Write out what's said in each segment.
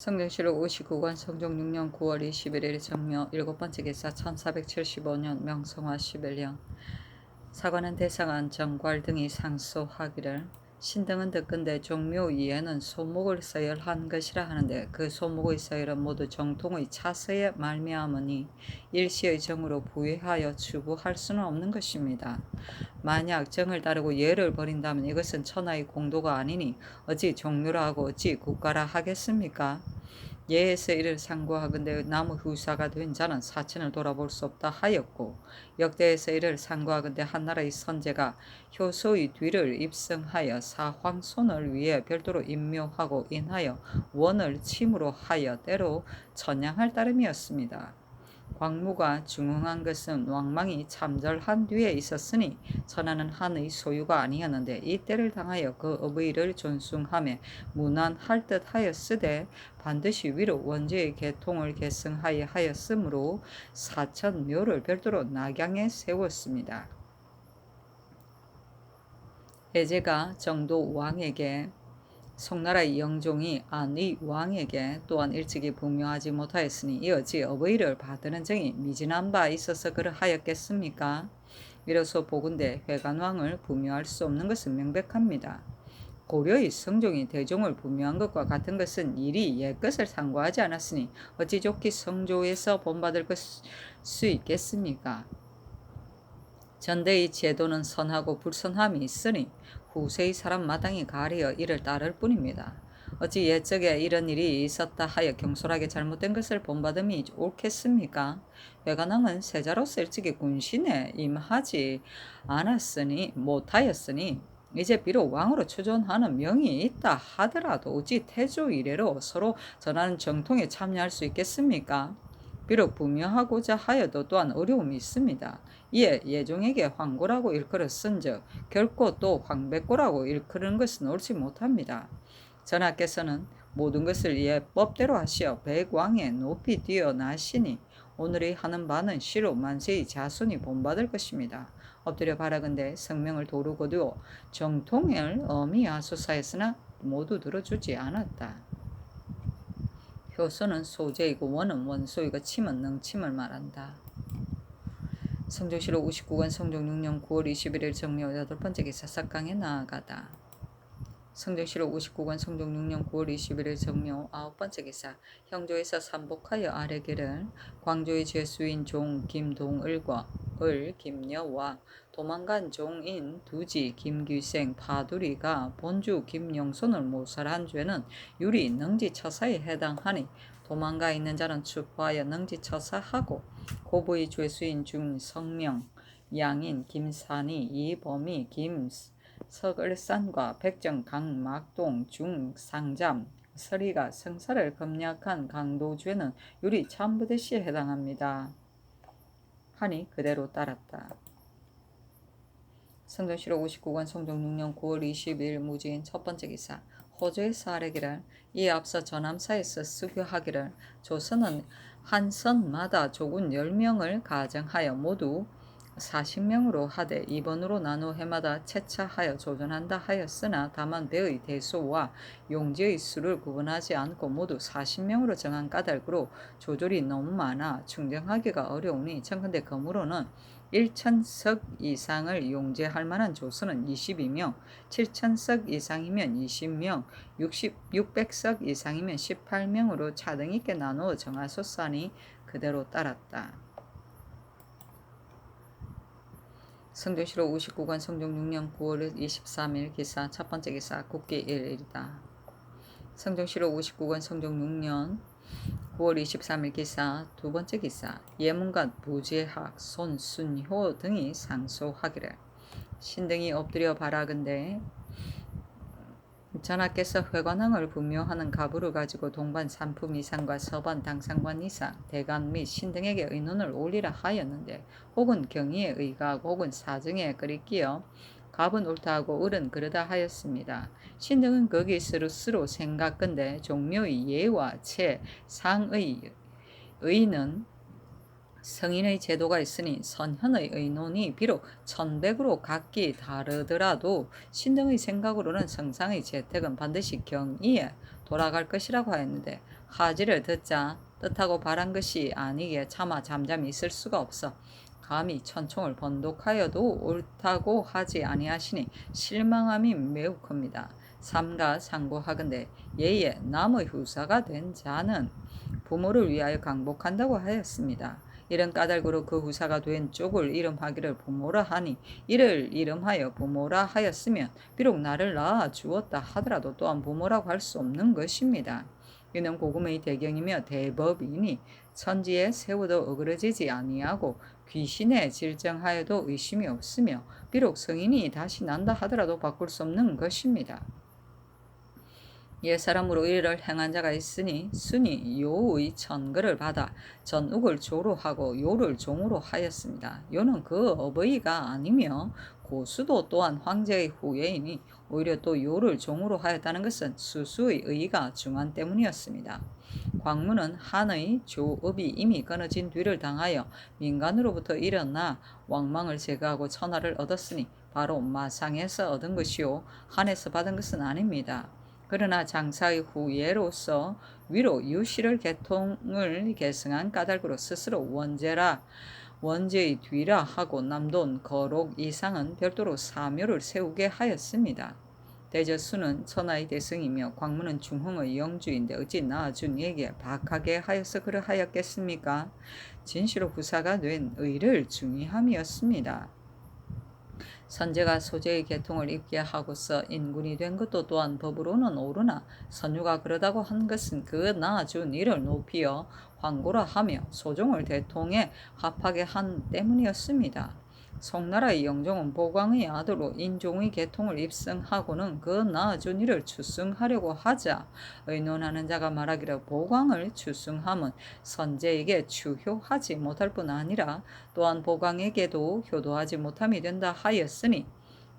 성경시록 59권 성종 6년 9월 21일 정묘 7번째 기사 1475년 명성화 11년 사관은 대상한 정괄 등이 상소하기를 신등은 듣건대 종묘 이에는 소목을 서열한 것이라 하는데 그 소목의 서열은 모두 정통의 차서에 말미암으니 일시의 정으로 부여하여 추구할 수는 없는 것입니다. 만약 정을 따르고 예를 버린다면 이것은 천하의 공도가 아니니 어찌 종묘라 하고 어찌 국가라 하겠습니까? 예에서 이를 상고하건대 나무 후사가 된 자는 사천을 돌아볼 수 없다 하였고, 역대에서 이를 상고하건대 한나라의 선제가 효소의 뒤를 입성하여 사황손을 위해 별도로 임묘하고 인하여 원을 침으로 하여 때로 천양할 따름이었습니다. 광무가 중흥한 것은 왕망이 참절한 뒤에 있었으니 천하는 한의 소유가 아니었는데 이 때를 당하여 그 어부의를 존숭하며 문안할 듯 하였으되 반드시 위로 원제의 계통을 계승하여 하였으므로 사천묘를 별도로 낙양에 세웠습니다. 애제가 정도 왕에게 송나라의 영종이 안의 왕에게 또한 일찍이 분묘하지 못하였으니 이 어찌 어버이를 받드는 정이 미진한 바 있어서 그러하였겠습니까? 이로써 보건대 회관왕을 분묘할 수 없는 것은 명백합니다. 고려의 성종이 대종을 분묘한 것과 같은 것은 일이 옛것을 상고하지 않았으니 어찌 좋게 성조에서 본받을 수 있겠습니까? 전대의 제도는 선하고 불선함이 있으니 후세의 사람 마땅히 가리어 이를 따를 뿐입니다. 어찌 옛적에 이런 일이 있었다 하여 경솔하게 잘못된 것을 본받음이 옳겠습니까? 회관왕은 세자로서 일찍이 군신에 임하지 못하였으니 이제 비록 왕으로 추존하는 명이 있다 하더라도 어찌 태조 이래로 서로 전하는 정통에 참여할 수 있겠습니까? 비록 분묘하고자 하여도 또한 어려움이 있습니다. 이에 예종에게 황고라고 일컬었은즉 결코 또 황백고라고 일컬은 것은 옳지 못합니다. 전하께서는 모든 것을 이에 법대로 하시어 백왕에 높이 뛰어나시니 오늘의 하는 바는 시로 만세의 자손이 본받을 것입니다. 엎드려 바라건대 성명을 도르고도 정통을 어미하소사했으나 모두 들어주지 않았다. 효소는 소재이고 원은 원소이고 침은 능침을 말한다. 성종시록 59권 성종 6년 9월 21일 정묘 8번째 기사 삭강에 나아가다. 성종시록 59권 성종 6년 9월 21일 정묘 9번째 기사 형조에서 삼복하여 아뢰기를 광조의 죄수인 종 김동을과 김여와 도망간 종인 두지 김규생 파두리가 본주 김영손을 모살한 죄는 유리 능지처사에 해당하니 도망가 있는 자는 추포하여 능지처사하고 고부의 죄수인 중성명 양인 김산이 이범이 김석을산과 백정 강막동 중상잠 서리가 성사를 검약한 강도죄는 유리 참부대시에 해당합니다. 하니 그대로 따랐다. 성종시록 59권 성종 6년 9월 22일 무지인 첫번째 기사 호조에서 아뢰기를 이에 앞서 전함사에서 수교하기를 조선은 한 선마다 조군 10명을 가정하여 모두 40명으로 하되 2번으로 나누어 해마다 채차하여 조전한다 하였으나 다만 배의 대소와 용지의 수를 구분하지 않고 모두 40명으로 정한 까닭으로 조졸이 너무 많아 충정하기가 어려우니 청컨대 검으로는 1,000석 이상을 용제할 만한 조선은 22명, 7,000석 이상이면 20명, 600석 이상이면 18명으로 차등있게 나누어 정하소서하니 그대로 따랐다. 성종시록 59권 성종 6년 9월 23일 기사 첫번째 기사 국기 1일이다. 성종시록 59권 성종 6년 9월 23일 기사 두번째 기사 예문관 부재학 손순효 등이 상소하기를 신등이 엎드려 바라건대 전하께서 회관왕을 분묘하는 가부를 가지고 동반 산품 이상과 서반 당상관 이상 대간 및 신등에게 의논을 올리라 하였는데 혹은 경의에 의가하고 혹은 사정에 그리끼어 갑은 옳다 하고 을은 그러다 하였습니다. 신등은 거기 스스로 생각건대 종묘의 예와 채 상의 의는 성인의 제도가 있으니 선현의 의논이 비록 1100으로 각기 다르더라도 신등의 생각으로는 성상의 재택은 반드시 경의에 돌아갈 것이라고 하였는데 하지를 듣자 뜻하고 바란 것이 아니기에 차마 잠잠히 있을 수가 없어 감히 천총을 번독하여도 옳다고 하지 아니하시니 실망함이 매우 큽니다. 삼가 상고하건대 예의 남의 후사가 된 자는 부모를 위하여 강복한다고 하였습니다. 이런 까닭으로 그 후사가 된 쪽을 이름하기를 부모라 하니 이를 이름하여 부모라 하였으면 비록 나를 낳아 주었다 하더라도 또한 부모라고 할 수 없는 것입니다. 이는 고금의 대경이며 대법이니 천지에 세워도 어그러지지 아니하고 귀신에 질정하여도 의심이 없으며 비록 성인이 다시 난다 하더라도 바꿀 수 없는 것입니다. 옛사람으로 이를 행한 자가 있으니 순이 요의 천거를 받아 전욱을 조로 하고 요를 종으로 하였습니다. 요는 그 어버이가 아니며 고수도 또한 황제의 후예이니 오히려 또 요를 종으로 하였다는 것은 수수의 의의가 중한 때문이었습니다. 광무는 한의 조업이 이미 끊어진 뒤를 당하여 민간으로부터 일어나 왕망을 제거하고 천하를 얻었으니 바로 마상에서 얻은 것이요 한에서 받은 것은 아닙니다. 그러나 장사의 후예로서 위로 유실을 계통을 계승한 까닭으로 스스로 원제의 뒤라 하고 남돈 거록 이상은 별도로 사묘를 세우게 하였습니다. 대저수는 천하의 대승이며 광무는 중흥의 영주인데 어찌 낳아준 이에게 박하게 하여서 그러하였겠습니까? 진시로 후사가 된 의를 중의함이었습니다. 선제가 소재의 계통을 입게 하고서 인군이 된 것도 또한 법으로는 옳으나 선유가 그러다고 한 것은 그 낳아준 이를 높이어 황고라 하며 소종을 대통에 합하게 한 때문이었습니다. 송나라의 영종은 보광의 아들로 인종의 계통을 입성하고는 그 낳아준 이를 추승하려고 하자 의논하는 자가 말하기를 보광을 추승함은 선제에게 추효하지 못할 뿐 아니라 또한 보광에게도 효도하지 못함이 된다 하였으니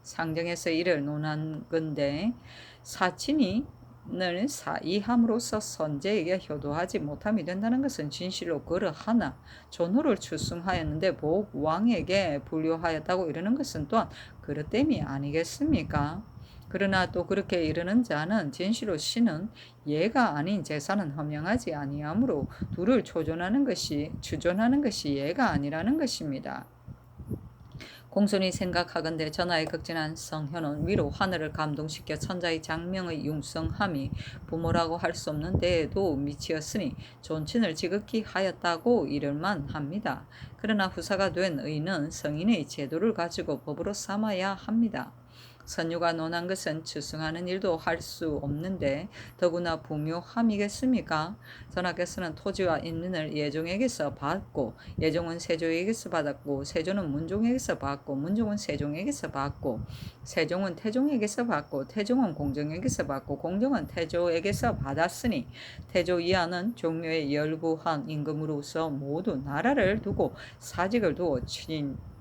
상정에서 이를 논한 건데 사친이 늘 사이함으로써 선제에게 효도하지 못함이 된다는 것은 진실로 그러하나 존호를 추승하였는데 복왕에게 불효하였다고 이르는 것은 또한 그릇됨이 아니겠습니까? 그러나 또 그렇게 이르는 자는 진실로 신은 예가 아닌 제사는 허명하지 아니하므로 둘을 추존하는 것이 예가 아니라는 것입니다. 공손히 생각하건대 전하의 극진한 성현은 위로 하늘을 감동시켜 천자의 장명의 융성함이 부모라고 할 수 없는 데에도 미치었으니 존친을 지극히 하였다고 이를만 합니다. 그러나 후사가 된 의는 성인의 제도를 가지고 법으로 삼아야 합니다. 선유가 논한 것은 추승하는 일도 할 수 없는데 더구나 부묘함이겠습니까? 전하께서는 토지와 인민을 예종에게서 받고 예종은 세조에게서 받았고 세조는 문종에게서 받고 문종은 세종에게서 받고 세종은 태종에게서 받고 태종은 공정에게서 받고 공정은 태조에게서 받았으니 태조 이하는 종묘에 열구한 임금으로서 모두 나라를 두고 사직을 두어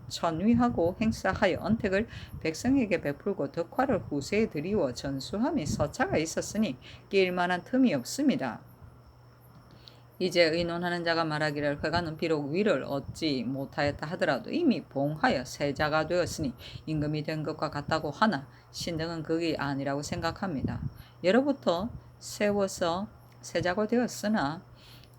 천위하고 행사하여 언택을 백성에게 베풀고 덕화를 후세에 드리워 전수함이 서차가 있었으니 끼일 만한 틈이 없습니다. 이제 의논하는 자가 말하기를 회관은 비록 위를 얻지 못하였다 하더라도 이미 봉하여 세자가 되었으니 임금이 된 것과 같다고 하나 신등은 그게 아니라고 생각합니다. 예로부터 세워서 세자가 되었으나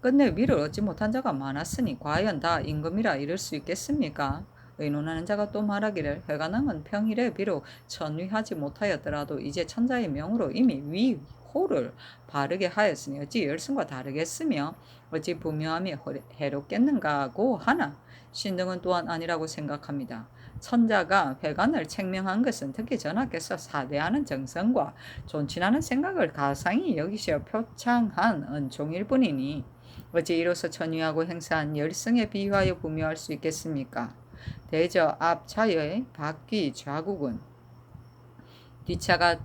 끝내 위를 얻지 못한 자가 많았으니 과연 다 임금이라 이를 수 있겠습니까? 의논하는 자가 또 말하기를 회관왕은 평일에 비록 천위하지 못하였더라도 이제 천자의 명으로 이미 위호를 바르게 하였으니 어찌 열승과 다르겠으며 어찌 부묘함이 해롭겠는가고 하나 신등은 또한 아니라고 생각합니다. 천자가 회관을 책명한 것은 특히 전하께서 사대하는 정성과 존친하는 생각을 가상히 여기시어 표창한 은총일 뿐이니 어찌 이로써 천위하고 행사한 열성에 비유하여 부묘할 수 있겠습니까? 대저 앞차의 바퀴 좌국은 뒤차가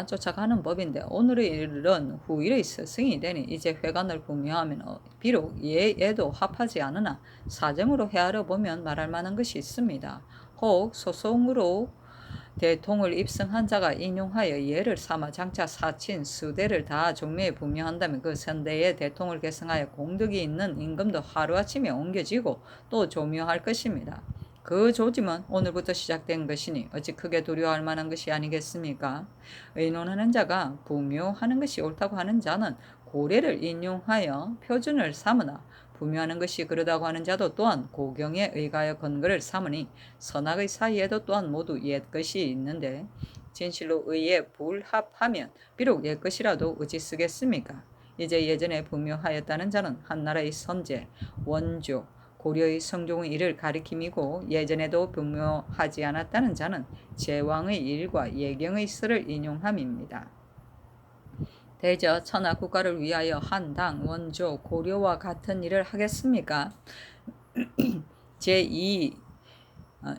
쫓아가는 법인데 오늘의 일은 후일의 스승이 되니 이제 회관을 부묘하면 비록 예에도 합하지 않으나 사정으로 헤아려 보면 말할 만한 것이 있습니다. 혹 소송으로 대통을 입성한 자가 인용하여 예를 삼아 장차 사친 수대를 다 종묘에 부묘한다면 그 선대에 대통을 계승하여 공덕이 있는 임금도 하루아침에 옮겨지고 또 조묘할 것입니다. 그 조짐은 오늘부터 시작된 것이니 어찌 크게 두려워할 만한 것이 아니겠습니까? 의논하는 자가 부묘하는 것이 옳다고 하는 자는 고례를 인용하여 표준을 삼으나 부묘하는 것이 그러다고 하는 자도 또한 고경에 의가하여 근거를 삼으니 선악의 사이에도 또한 모두 옛것이 있는데 진실로 의에 불합하면 비록 옛것이라도 어찌 쓰겠습니까? 이제 예전에 부묘하였다는 자는 한나라의 선제, 원조, 고려의 성종의 일을 가리킴이고 예전에도 부묘하지 않았다는 자는 제왕의 일과 예경의诗를 인용함입니다. 대저 천하 국가를 위하여 한당, 원조, 고려와 같은 일을 하겠습니까? 제2,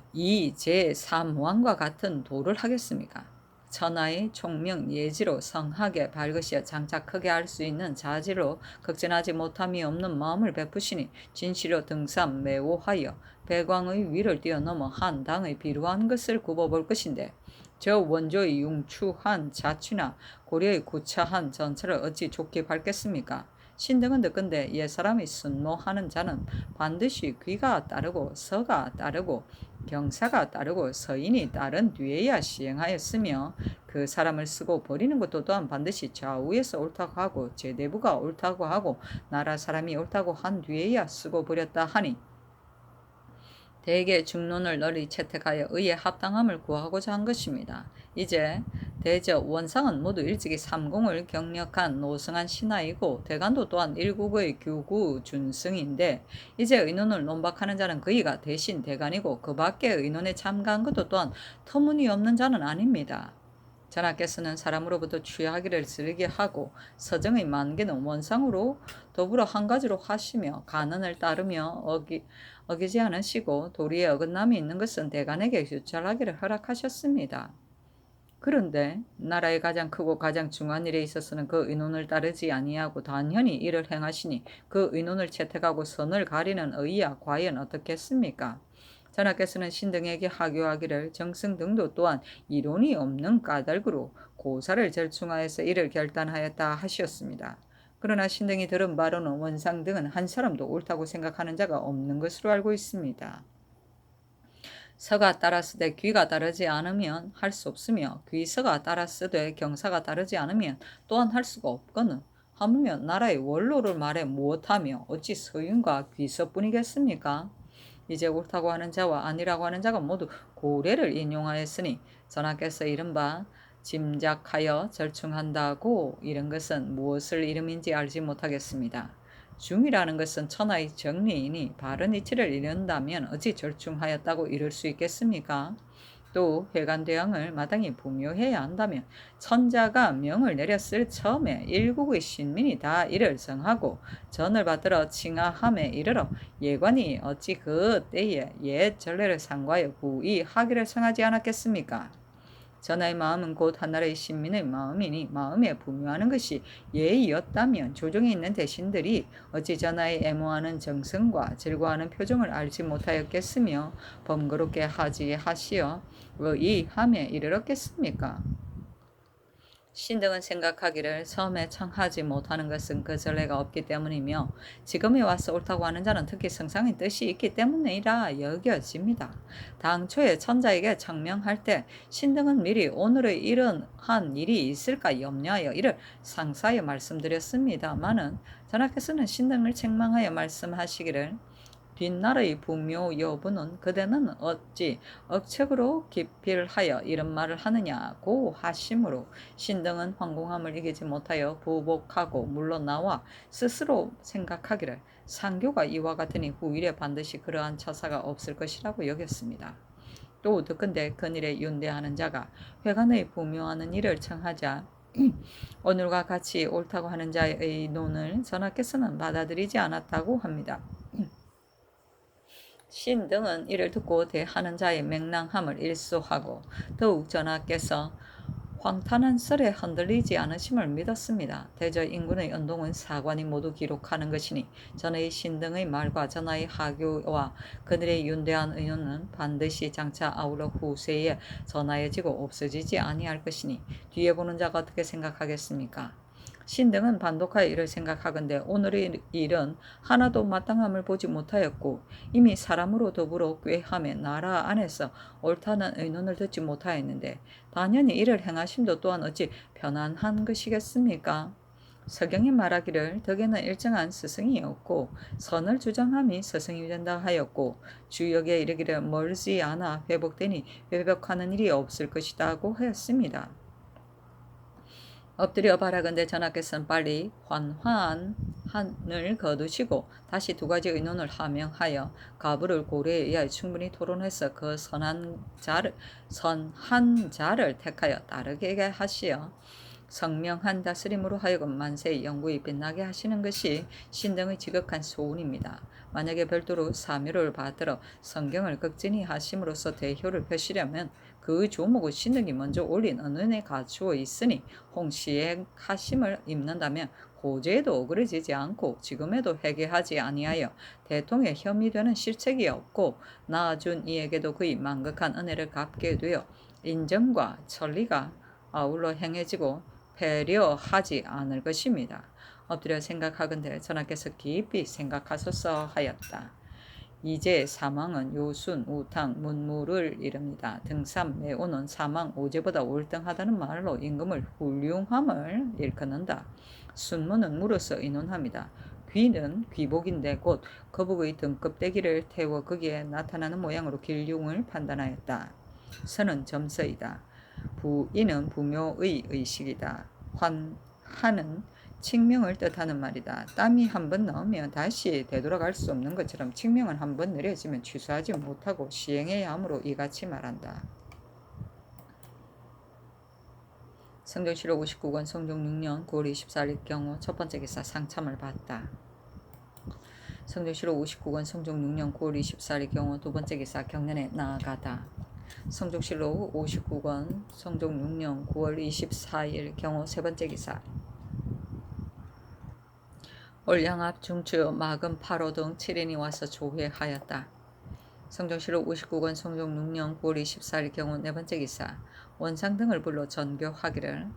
제3왕과 같은 도를 하겠습니까? 천하의 총명 예지로 성하게 밝으시어 장차 크게 할 수 있는 자질로 극진하지 못함이 없는 마음을 베푸시니 진실로 등삼 매오하여 백왕의 위를 뛰어넘어 한당의 비루한 것을 굽어볼 것인데 저 원조의 융추한 자취나 고려의 구차한 전철을 어찌 좋게 밟겠습니까? 신등은 듣건대 옛사람이 순노하는 자는 반드시 귀가 따르고 서가 따르고 경사가 따르고 서인이 따른 뒤에야 시행하였으며 그 사람을 쓰고 버리는 것도 또한 반드시 좌우에서 옳다고 하고 제대부가 옳다고 하고 나라 사람이 옳다고 한 뒤에야 쓰고 버렸다 하니 대개 중론을 널리 채택하여 의에 합당함을 구하고자 한 것입니다. 이제 대저 원상은 모두 일찍이 삼공을 경력한 노성한 신하이고 대간도 또한 일국의 규구 준승인데 이제 의논을 논박하는 자는 그이가 대신 대간이고 그 밖에 의논에 참가한 것도 또한 터무니없는 자는 아닙니다. 전하께서는 사람으로부터 취하기를 즐게 하고 서정의 만개는 원상으로 더불어 한 가지로 하시며 간언을 따르며 어기지 않으시고 도리에 어긋남이 있는 것은 대간에게 유찰하기를 허락하셨습니다. 그런데 나라의 가장 크고 가장 중요한 일에 있어서는 그 의논을 따르지 아니하고 단연히 이를 행하시니 그 의논을 채택하고 선을 가리는 의야 과연 어떻겠습니까? 전하께서는 신등에게 하교하기를 정승 등도 또한 이론이 없는 까닭으로 고사를 절충하여서 이를 결단하였다 하시었습니다. 그러나 신등이 들은 바로는 원상 등은 한 사람도 옳다고 생각하는 자가 없는 것으로 알고 있습니다. 서가 따랐으되 귀가 따르지 않으면 할 수 없으며 귀서가 따랐으되 경사가 따르지 않으면 또한 할 수가 없거늘 하물며 나라의 원로를 말해 무엇하며 어찌 서윤과 귀서뿐이겠습니까? 이제 옳다고 하는 자와 아니라고 하는 자가 모두 고례를 인용하였으니 전하께서 이른바 짐작하여 절충한다고 이런 것은 무엇을 이름인지 알지 못하겠습니다. 중이라는 것은 천하의 정리이니 바른 이치를 이룬다면 어찌 절충하였다고 이룰 수 있겠습니까? 또 회관대왕을 마땅히 부묘해야 한다면 천자가 명을 내렸을 처음에 일국의 신민이 다 이를 정하고 전을 받들어 칭하함에 이르러 예관이 어찌 그 때에 옛 전례를 상고하여 부의하기를 청하지 않았겠습니까? 전하의 마음은 곧 한나라의 신민의 마음이니 마음에 부묘하는 것이 예의였다면 조정에 있는 대신들이 어찌 전하의 애모하는 정성과 즐거워하는 표정을 알지 못하였겠으며 번거롭게 하지 하시어 의함에 이르렀겠습니까? 신등은 생각하기를 처음에 청하지 못하는 것은 그 전례가 없기 때문이며 지금에 와서 옳다고 하는 자는 특히 성상의 뜻이 있기 때문이라 여겨집니다. 당초에 천자에게 청명할 때 신등은 미리 오늘의 이러한 일이 있을까 염려하여 이를 상사하여 말씀드렸습니다마는 전하께서는 신등을 책망하여 말씀하시기를 뒷나라의 부묘 여부는 그대는 어찌 억측으로 기필하여 이런 말을 하느냐고 하심으로 신등은 황공함을 이기지 못하여 부복하고 물러나와 스스로 생각하기를 상교가 이와 같으니 후일에 반드시 그러한 처사가 없을 것이라고 여겼습니다. 또 듣건대 근일에 윤대하는 자가 회관의 부묘하는 일을 청하자 오늘과 같이 옳다고 하는 자의 의논을 전하께서는 받아들이지 않았다고 합니다. 신등은 이를 듣고 대하는 자의 맹랑함을 일소하고 더욱 전하께서 황탄한 썰에 흔들리지 않으심을 믿었습니다. 대저 인군의 운동은 사관이 모두 기록하는 것이니 전의 신등의 말과 전하의 하교와 그들의 윤대한 의논은 반드시 장차 아울러 후세에 전하여지고 없어지지 아니할 것이니 뒤에 보는 자가 어떻게 생각하겠습니까? 신등은 반독하여 이를 생각하건대 오늘의 일은 하나도 마땅함을 보지 못하였고 이미 사람으로 더불어 꾀함에 나라 안에서 옳다는 의논을 듣지 못하였는데 당연히 이를 행하심도 또한 어찌 편안한 것이겠습니까? 서경이 말하기를 덕에는 일정한 스승이 없고 선을 주장함이 스승이 된다 하였고 주역에 이르기를 멀지 않아 회복되니 회복하는 일이 없을 것이다고 하였습니다. 엎드려 바라건대 전하께서는 빨리 환환을 거두시고 다시 두 가지 의논을 하명하여 가부를 고려에 의하여 충분히 토론해서 그 선한 자를 택하여 따르게 하시어 성명한 다스림으로 하여금 만세의 영구히 빛나게 하시는 것이 신등의 지극한 소원입니다. 만약에 별도로 사묘를 받들어 성경을 극진히 하심으로써 대효를 펴시려면 그 조목을 신등이 먼저 올린 언론에 갖추어 있으니 홍시행하심을 입는다면 고제에도 억울해지지 않고 지금에도 회개하지 아니하여 대통에 혐의되는 실책이 없고 나아준 이에게도 그의 만극한 은혜를 갚게 되어 인정과 천리가 아울러 행해지고 배려하지 않을 것입니다. 엎드려 생각하건대 전하께서 깊이 생각하소서 하였다. 이제 사망은 요순, 우탕, 문무를 이릅니다. 등삼, 매오는 사망, 오제보다 월등하다는 말로 임금을 훌륭함을 일컫는다. 순무는 물어서 의논합니다. 귀는 귀복인데 곧 거북의 등껍데기를 태워 거기에 나타나는 모양으로 길흉을 판단하였다. 선은 점서이다. 부인은 부묘의 의식이다. 환하는 칙명을 뜻하는 말이다. 땀이 한번 나오면 다시 되돌아갈 수 없는 것처럼 칙명은 한번 내려지면 취소하지 못하고 시행해야 하므로 이같이 말한다. 성종실록 59권 성종 6년 9월 24일 경우 첫 번째 기사 상참을 받다. 성종실록 59권 성종 6년 9월 24일 경우 두 번째 기사 경련에 나아가다. 성종실록 59권 성종 6년 9월 24일 경우 세 번째 기사 올양압 중추 마금 8호 등 7인이 와서 조회하였다. 성종실록 59권 성종 6년 9월 24일 경우 네 번째 기사 원상 등을 불러 전교하기를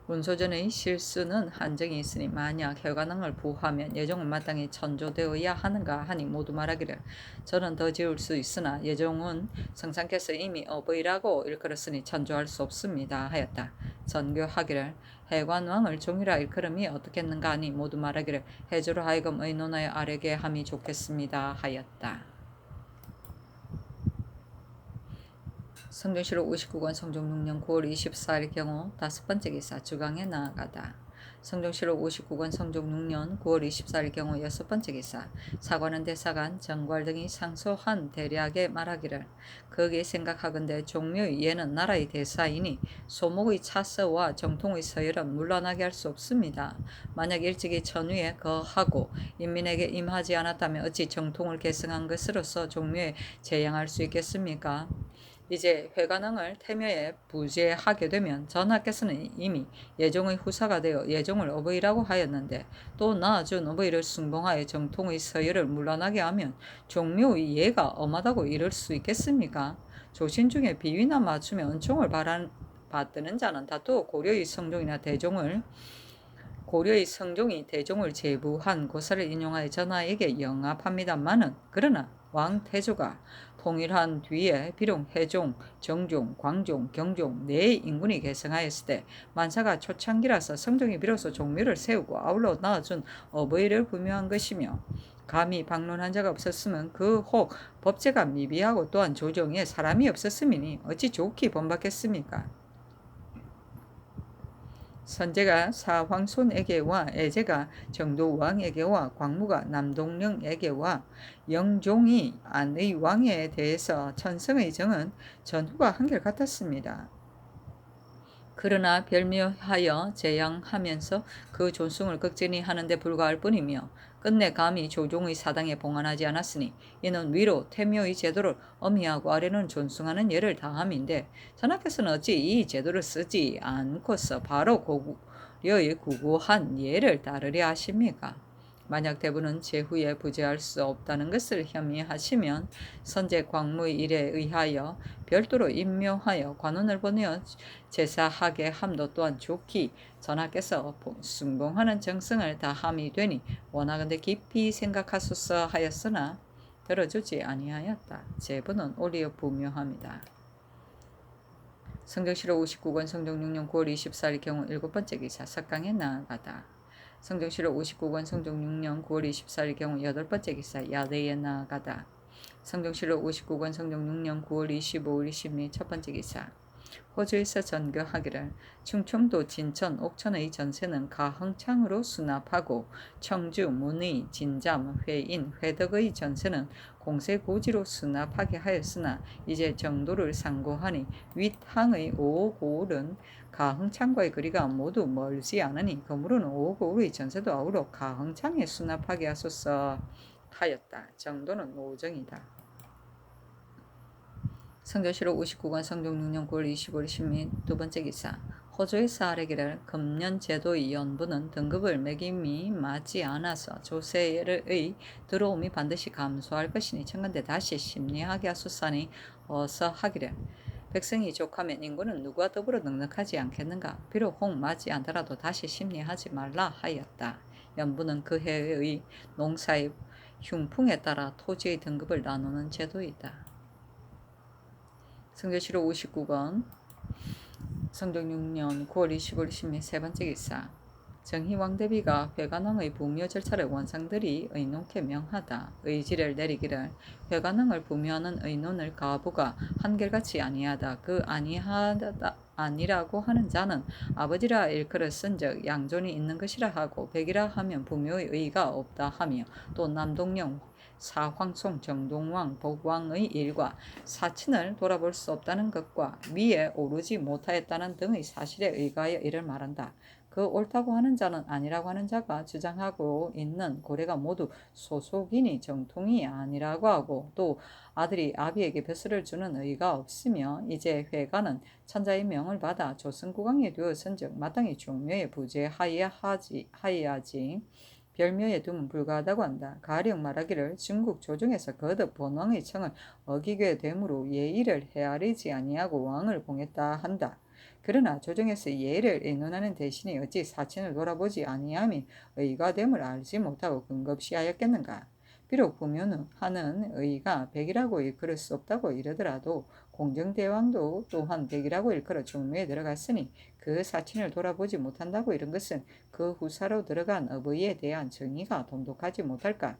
운소전의 실수는 한정이 있으니 만약 혈관왕을 부하면 예종은 마땅히 천조되어야 하는가 하니 모두 말하기를 저는 더 지을 수 있으나 예종은 성상께서 이미 어버이라고 일컬었으니 천조할 수 없습니다 하였다. 전교하기를 해관왕을 종이라 일컬음이 어떻겠는가 하니 모두 말하기를 해조로 하여금 의논하여 아래게 함이 좋겠습니다 하였다. 성종실록 59권 성종 6년 9월 24일 경우 다섯 번째 기사 주강에 나아가다. 성종실록 59권 성종 6년 9월 24일 경우 여섯 번째 기사 사관은 대사관 정괄 등이 상소한 대략에 말하기를 거기에 생각하건대 종묘의 예는 나라의 대사이니 소목의 차서와 정통의 서열은 물러나게 할 수 없습니다. 만약 일찍이 천위에 거하고 인민에게 임하지 않았다면 어찌 정통을 계승한 것으로서 종묘에 재양할 수 있겠습니까? 이제 회관왕을 태묘에 부재하게 되면 전하께서는 이미 예종의 후사가 되어 예종을 어버이라고 하였는데 또 낳아준 어버이를 숭봉하여 정통의 서열을 물러나게 하면 종묘의 예가 엄하다고 이를 수 있겠습니까? 조신 중에 비위나 맞춤에 은총을 받드는 자는 다투어 고려의 성종이 대종을 제부한 고사를 인용하여 전하에게 영합합니다마는 그러나 왕 태조가 통일한 뒤에 비록 해종, 정종, 광종, 경종 네 인군이 계승하였을 때 만사가 초창기라서 성종이 비로소 종묘를 세우고 아울러 낳아준 어버이를 부묘한 것이며 감히 방론한 자가 없었으면 그 혹 법제가 미비하고 또한 조정에 사람이 없었음이니 어찌 좋게 본받겠습니까? 선제가 사황손에게와 애제가 정도왕에게와 광무가 남동령에게와 영종이 안의 왕에 대해서 천성의 정은 전후가 한결같았습니다. 그러나 별묘하여 제양하면서 그 존숭을 극진히 하는 데 불과할 뿐이며 끝내 감히 조종의 사당에 봉안하지 않았으니 이는 위로 태묘의 제도를 엄히하고 아래는 존숭하는 예를 다함인데 전하께서는 어찌 이 제도를 쓰지 않고서 바로 고려의 구구한 예를 따르려 하십니까? 만약 대부는 제후에 부재할 수 없다는 것을 혐의하시면 선제 광무의 일에 의하여 별도로 임명하여 관원을 보내어 제사하게 함도 또한 좋기 전하께서 순공하는 정성을 다함이 되니 원하건대 깊이 생각하소서 하였으나 들어주지 아니하였다. 제부는 오리어 부묘합니다. 성경실록 59권 성종 6년 9월 24일 경우 7번째 기사 석강에 나아가다. 성경실록 59권 성종 6년 9월 24일 경우 8번째 기사 야대에 나아가다. 성경실록 59권 성종 6년 9월 25일 20일 첫번째 기사 호주에서 전교하기를 충청도 진천 옥천의 전세는 가흥창으로 수납하고 청주 문의 진잠 회인 회덕의 전세는 공세고지로 수납하게 하였으나 이제 정도를 상고하니 윗항의 오고을은 가흥창과의 거리가 모두 멀지 않으니 그러므로는 오고을의 전세도 아우러 가흥창에 수납하게 하소서 하였다. 정도는 오정이다. 성경실록 59권 성종 6년 9월 25일 10일 두번째 기사 호주에서 아뢰기를 금년 제도의 연부는 등급을 매김이 맞지 않아서 조세의 들어옴이 반드시 감소할 것이니 청건대 다시 심리하게 하소서니 어서 하기를 백성이 족하면 인구는 누구와 더불어 넉넉하지 않겠는가. 비록 혹 맞지 않더라도 다시 심리하지 말라 하였다. 연부는 그 해의 농사의 흉풍에 따라 토지의 등급을 나누는 제도이다. 성경실록 59권 성종 6년 9월 25일 10일 세번째 기사 정희왕대비가 회관왕의 부묘 절차를 원상들이 의논케 명하다. 의지를 내리기를 회관왕을 부묘하는 의논을 가부가 한결같이 아니하다. 그 아니라고 하는 자는 아버지라 일컬어 쓴즉 양존이 있는 것이라 하고 백이라 하면 부묘의 의가 없다 하며 또 남동령 사황송 정동왕 복왕의 일과 사친을 돌아볼 수 없다는 것과 위에 오르지 못하였다는 등의 사실에 의거하여 이를 말한다. 그 옳다고 하는 자는 아니라고 하는 자가 주장하고 있는 고래가 모두 소속이니 정통이 아니라고 하고 또 아들이 아비에게 벼슬을 주는 의가 없으며 이제 회관은 천자의 명을 받아 조선국왕이 되었은즉 마땅히 종묘에 부재하여야지 별묘에 두면 불가하다고 한다. 가령 말하기를 중국 조정에서 거듭 본왕의 청을 어기게 되므로 예의를 헤아리지 아니하고 왕을 봉했다 한다. 그러나 조정에서 예의를 의논하는 대신에 어찌 사친을 돌아보지 아니함이 의가 됨을 알지 못하고 근겁시 하였겠는가. 비록 부묘는 하는 의가 백이라고 일컬을 수 없다고 이르더라도 공정대왕도 또한 백이라고 일컬어 종묘에 들어갔으니 그 사친을 돌아보지 못한다고 이런 것은 그 후사로 들어간 어버이에 대한 정의가 돈독하지 못할까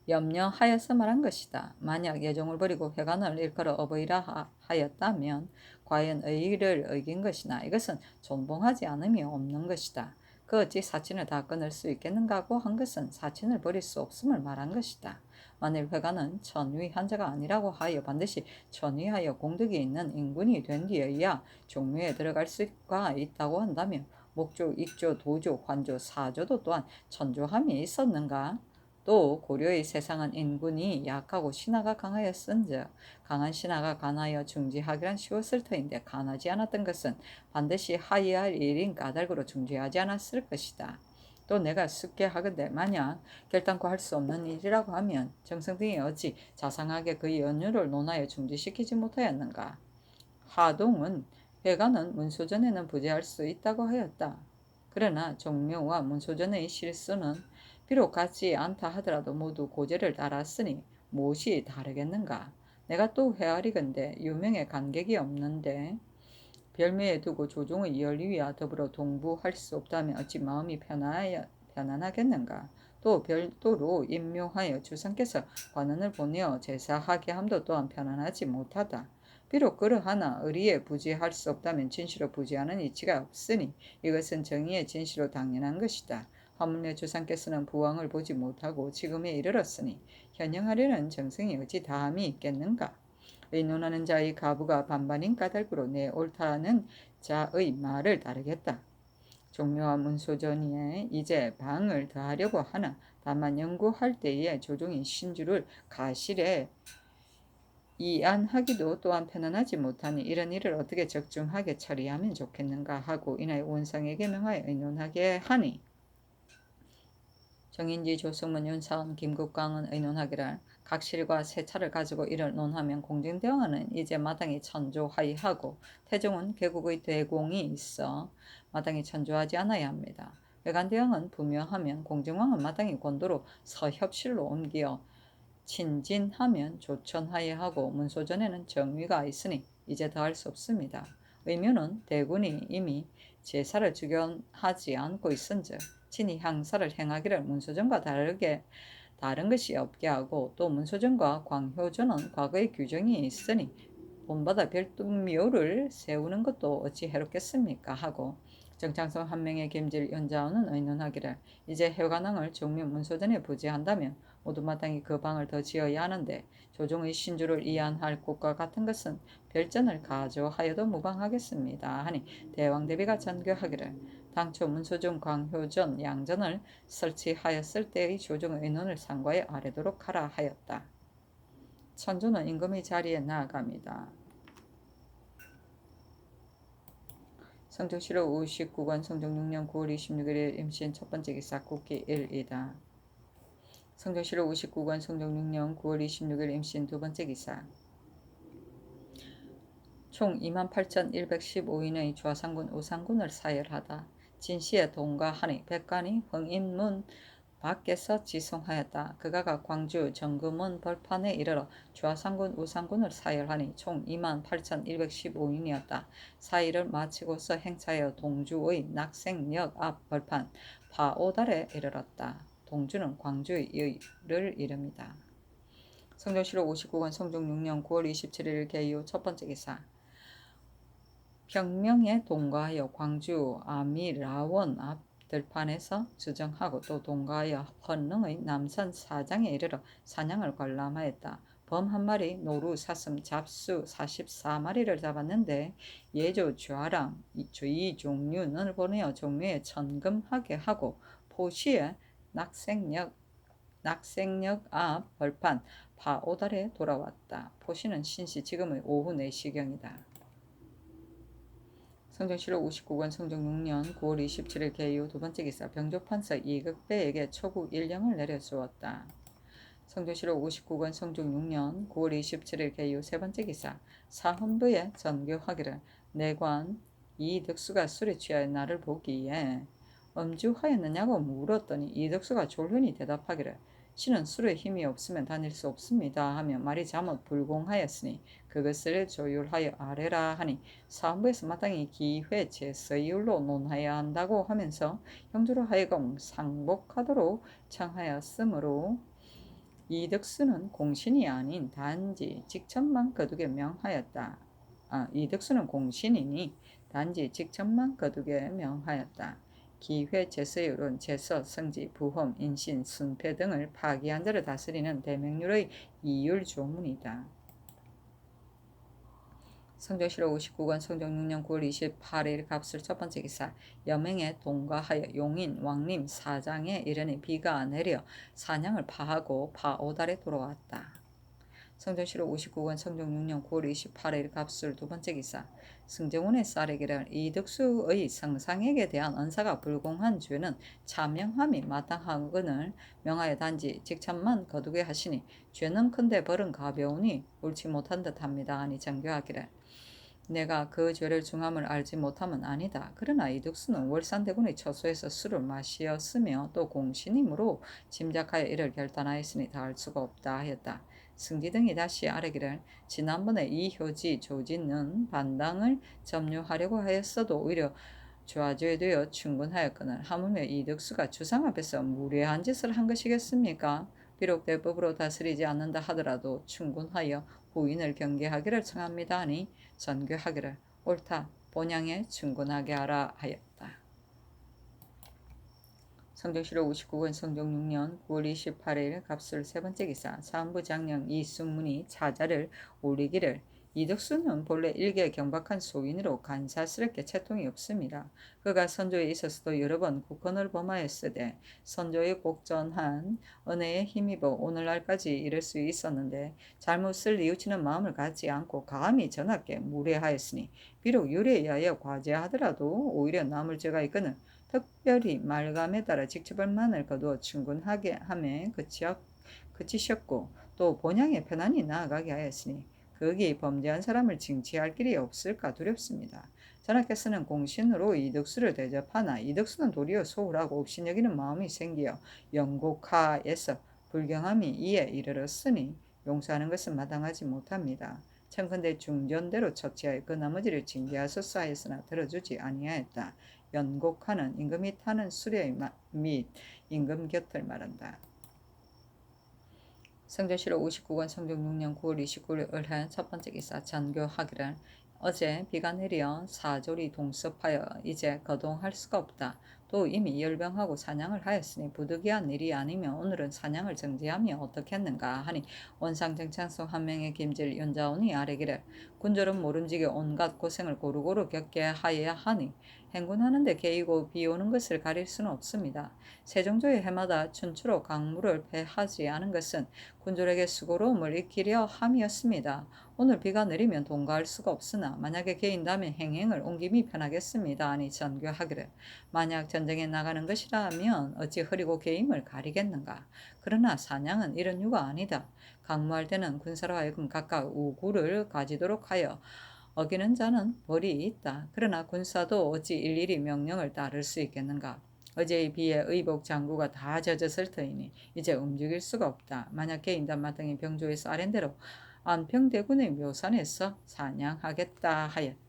염려하여서 말한 것이다. 만약 예종을 버리고 회관을 일컬어 어버이라 하였다면 과연 의의를 어긴 것이나 이것은 존봉하지 않음이 없는 것이다. 그 어찌 사친을 다 끊을 수 있겠는가고 한 것은 사친을 버릴 수 없음을 말한 것이다. 만일 회관은 천위 한자가 아니라고 하여 반드시 천위하여 공덕이 있는 인군이 된 뒤에야 종묘에 들어갈 수가 있다고 한다면 목조, 익조, 도조, 환조, 사조도 또한 천조함이 있었는가? 또 고려의 세상은 인군이 약하고 신하가 강하였은즉 강한 신하가 간하여 중지하기란 쉬웠을 터인데 간하지 않았던 것은 반드시 하여야 할 일인 까닭으로 중지하지 않았을 것이다. 또 내가 숙계하건대 만약 결단코 할 수 없는 일이라고 하면 정성 등이 어찌 자상하게 그 연유를 논하여 중지시키지 못하였는가. 하동은 회관은 문소전에는 부재할 수 있다고 하였다. 그러나 종묘와 문소전의 실수는 비록 같지 않다 하더라도 모두 고제를 따랐으니 무엇이 다르겠는가. 내가 또 헤아리건대 유명에 간격이 없는데 별묘에 두고 조종의 연리와 더불어 동부할 수 없다면 어찌 마음이 편안하겠는가. 또 별도로 임묘하여 주상께서 관원을 보내어 제사하게 함도 또한 편안하지 못하다. 비록 그러하나 의리에 부지할 수 없다면 진시로 부지하는 이치가 없으니 이것은 정의의 진시로 당연한 것이다. 하물며 주상께서는 부왕을 보지 못하고 지금에 이르렀으니 현영하려는 정성이 어찌 다함이 있겠는가. 의논하는 자의 가부가 반반인 까닭으로 내 옳다는 자의 말을 따르겠다. 종묘와 문소전이에 이제 방을 더하려고 하나 다만 연구할 때에 조종이 신주를 가실에 이안하기도 또한 편안하지 못하니 이런 일을 어떻게 적중하게 처리하면 좋겠는가 하고 이날 원상에게 명하여 의논하게 하니 정인지, 조승문, 윤사은, 김국광은 의논하기를 각 실과 세 차를 가지고 이를 논하면 공정대왕은 이제 마땅히 천조하이하고 태종은 개국의 대공이 있어 마땅히 천조하지 않아야 합니다. 외관대왕은 부묘하면 공정왕은 마땅히 권도로 서협실로 옮겨 친진하면 조천하여하고 문소전에는 정위가 있으니 이제 더할 수 없습니다. 의묘는 대군이 이미 제사를 주견하지 않고 있은즉 친히 향사를 행하기를 문소전과 다른 것이 없게 하고 또 문소전과 광효전은 과거의 규정이 있으니 본받아 별도묘를 세우는 것도 어찌 해롭겠습니까 하고 정창성 한 명의 겸질 연자원은 의논하기를 이제 해관왕을 종묘 문소전에 부지한다면 모두 마땅히 그 방을 더 지어야 하는데 조종의 신주를 이안할 곳과 같은 것은 별전을 가져하여도 무방하겠습니다 하니 대왕대비가 전교하기를 당초 문소전 광효전 양전을 설치하였을 때의 조정 의논을 상고에 아뢰도록 하라 하였다. 천조는 임금의 자리에 나아갑니다. 성종실록 59권 성종 6년 9월 26일 임신 첫번째 기사 국기 1이다. 성종실록 59권 성종 6년 9월 26일 임신 두번째 기사 총 28,115인의 좌상군 우상군을 사열하다. 진시에 동가하니 백관이 흥인문 밖에서 지송하였다. 그가가 광주 정금원 벌판에 이르러 좌상군 우상군을 사열하니 총 28,115인이었다. 사일을 마치고서 행차하여 동주의 낙생역 앞 벌판 파오달에 이르렀다. 동주는 광주의 를 이릅니다. 성종실록 59권 성종 6년 9월 27일 개요 첫번째 기사 평명에 동가하여 광주 아미라원 앞 들판에서 주정하고 또 동가하여 헌릉의 남산 사장에 이르러 사냥을 관람하였다. 범 한 마리, 노루, 사슴, 잡수 44마리를 잡았는데 예조 좌랑 이 종류는 보내어 종묘에 천금하게 하고 포시에 낙생역 앞 벌판 파오달에 돌아왔다. 포시는 신시 지금의 오후 4시경이다. 성종실록 59권 성종 6년 9월 27일 개요 두번째 기사 병조판서 이극배에게 초국 일령을 내려주었다. 성종실록 59권 성종 6년 9월 27일 개요 세번째 기사 사헌부에 전교하기를 내관 이득수가 술에 취하여 나를 보기에 음주하였느냐고 물었더니 이득수가 졸련히 대답하기를 신은 술에 힘이 없으면 다닐 수 없습니다 하며 말이 잘못 불공하였으니 그것을 조율하여 아뢰라 하니 사헌부에서 마땅히 기회 제서율로 논하여야 한다고 하면서 형주로 하여금 상복하도록 청하였으므로 이득수는 공신이 아닌 단지 직천만 거두게 명하였다. 이득수는 공신이니 단지 직천만 거두게 명하였다. 기회 제서율은 제서, 성지, 부험, 인신, 순패 등을 파기한 자를 다스리는 대명률의 이율 조문이다. 성종실록 59권 성종 6년 9월 28일 갑술 첫번째 기사 여맹에 동가하여 용인 왕림 사장에 이르니 비가 내려 사냥을 파하고 파오달에 돌아왔다. 성종실록 59권 성종 6년 9월 28일 갑술 두번째 기사 승정원의 쌀에기를 이득수의 성상에게 대한 언사가 불공한 죄는 차명함이 마땅하거늘 명하여 단지 직참만 거두게 하시니 죄는 큰데 벌은 가벼우니 옳지 못한 듯합니다 하니 정교하기를 내가 그 죄를 중함을 알지 못함은 아니다. 그러나 이득수는 월산대군의 처소에서 술을 마시었으며 또 공신이므로 짐작하여 이를 결단하였으니 다할 수가 없다 하였다. 승지 등이 다시 아뢰기를 지난번에 이효지 조진은 반당을 점유하려고 하였어도 오히려 좌죄되어 충분하였거늘 하물며 이득수가 주상 앞에서 무례한 짓을 한 것이겠습니까? 비록 대법으로 다스리지 않는다 하더라도 충분하여 후인을 경계하기를 청합니다 하니 전교하기를 옳다 본향에 충분하게 하라 하였다. 성종실록 59권 성종 6년 9월 28일 갑술 세번째 기사 사헌부 장령 이순문이 차자를 올리기를 이득수는 본래 일개 경박한 소인으로 간사스럽게 채통이 없습니다. 그가 선조에 있어서도 여러 번 국헌을 범하였으되 선조의 곡전한 은혜에 힘입어 오늘날까지 이를 수 있었는데 잘못을 뉘우치는 마음을 갖지 않고 감히 전하께 무례하였으니 비록 유례에 의하여 과제하더라도 오히려 남을 죄가 있거늘 특별히 말감에 따라 직접 얼만을 거두어 충분하게 함에 그치셨고 또 본향의 편안히 나아가게 하였으니 거기 범죄한 사람을 징치할 길이 없을까 두렵습니다. 전하께서는 공신으로 이득수를 대접하나 이득수는 도리어 소홀하고 없이 여기는 마음이 생기어 영곡하에서 불경함이 이에 이르렀으니 용서하는 것은 마땅하지 못합니다. 청컨대 중전대로 처치하여 그 나머지를 징계하소서 하였으나 들어주지 아니하였다. 연곡하는 임금이 타는 수레 및 임금 곁을 말한다. 성전시로 59권 성종 6년 9월 29일 을해 첫 번째 기사 전교하기를 어제 비가 내려 사졸이 동습하여 이제 거동할 수가 없다. 또 이미 열병하고 사냥을 하였으니 부득이한 일이 아니면 오늘은 사냥을 정지하며 어떻겠는가 하니 원상정창성 한 명의 김질 연자원이 아뢰기를 군졸은 모름지기 온갖 고생을 고루고루 겪게 하여야 하니 행군하는데 개이고 비오는 것을 가릴 수는 없습니다. 세종조의 해마다 춘추로 강물을 패하지 않은 것은 군졸에게 수고로움을 익히려 함이었습니다. 오늘 비가 내리면 동거할 수가 없으나 만약에 개인다면 행행을 옮김이 편하겠습니다. 아니 전교하기를 만약 전쟁에 나가는 것이라면 어찌 흐리고 개임을 가리겠는가. 그러나 사냥은 이런 유가 아니다. 강무할 때는 군사로 하여금 각각 우구를 가지도록 하여 어기는 자는 벌이 있다. 그러나 군사도 어찌 일일이 명령을 따를 수 있겠는가. 어제의 비에 의복 장구가 다 젖었을 터이니 이제 움직일 수가 없다. 만약 개인단 마땅히 병조에서 아랜대로 안평대군의 묘산에서 사냥하겠다 하였다.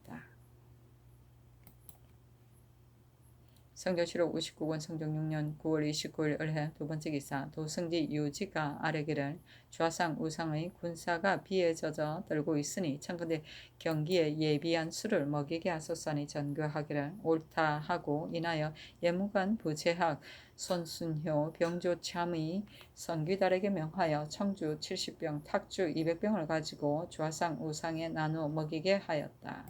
성전시록 59권 성종 6년 9월 29일 을해 두 번째 기사 도승지 유지가 아뢰기를 좌상 우상의 군사가 비에 젖어 들고 있으니 청컨대 경기에 예비한 술을 먹이게 하소서니 전교하기를 옳다 하고 인하여 예무관 부재학 손순효 병조참의 성귀달에게 명하여 청주 70병 탁주 200병을 가지고 좌상 우상에 나누어 먹이게 하였다.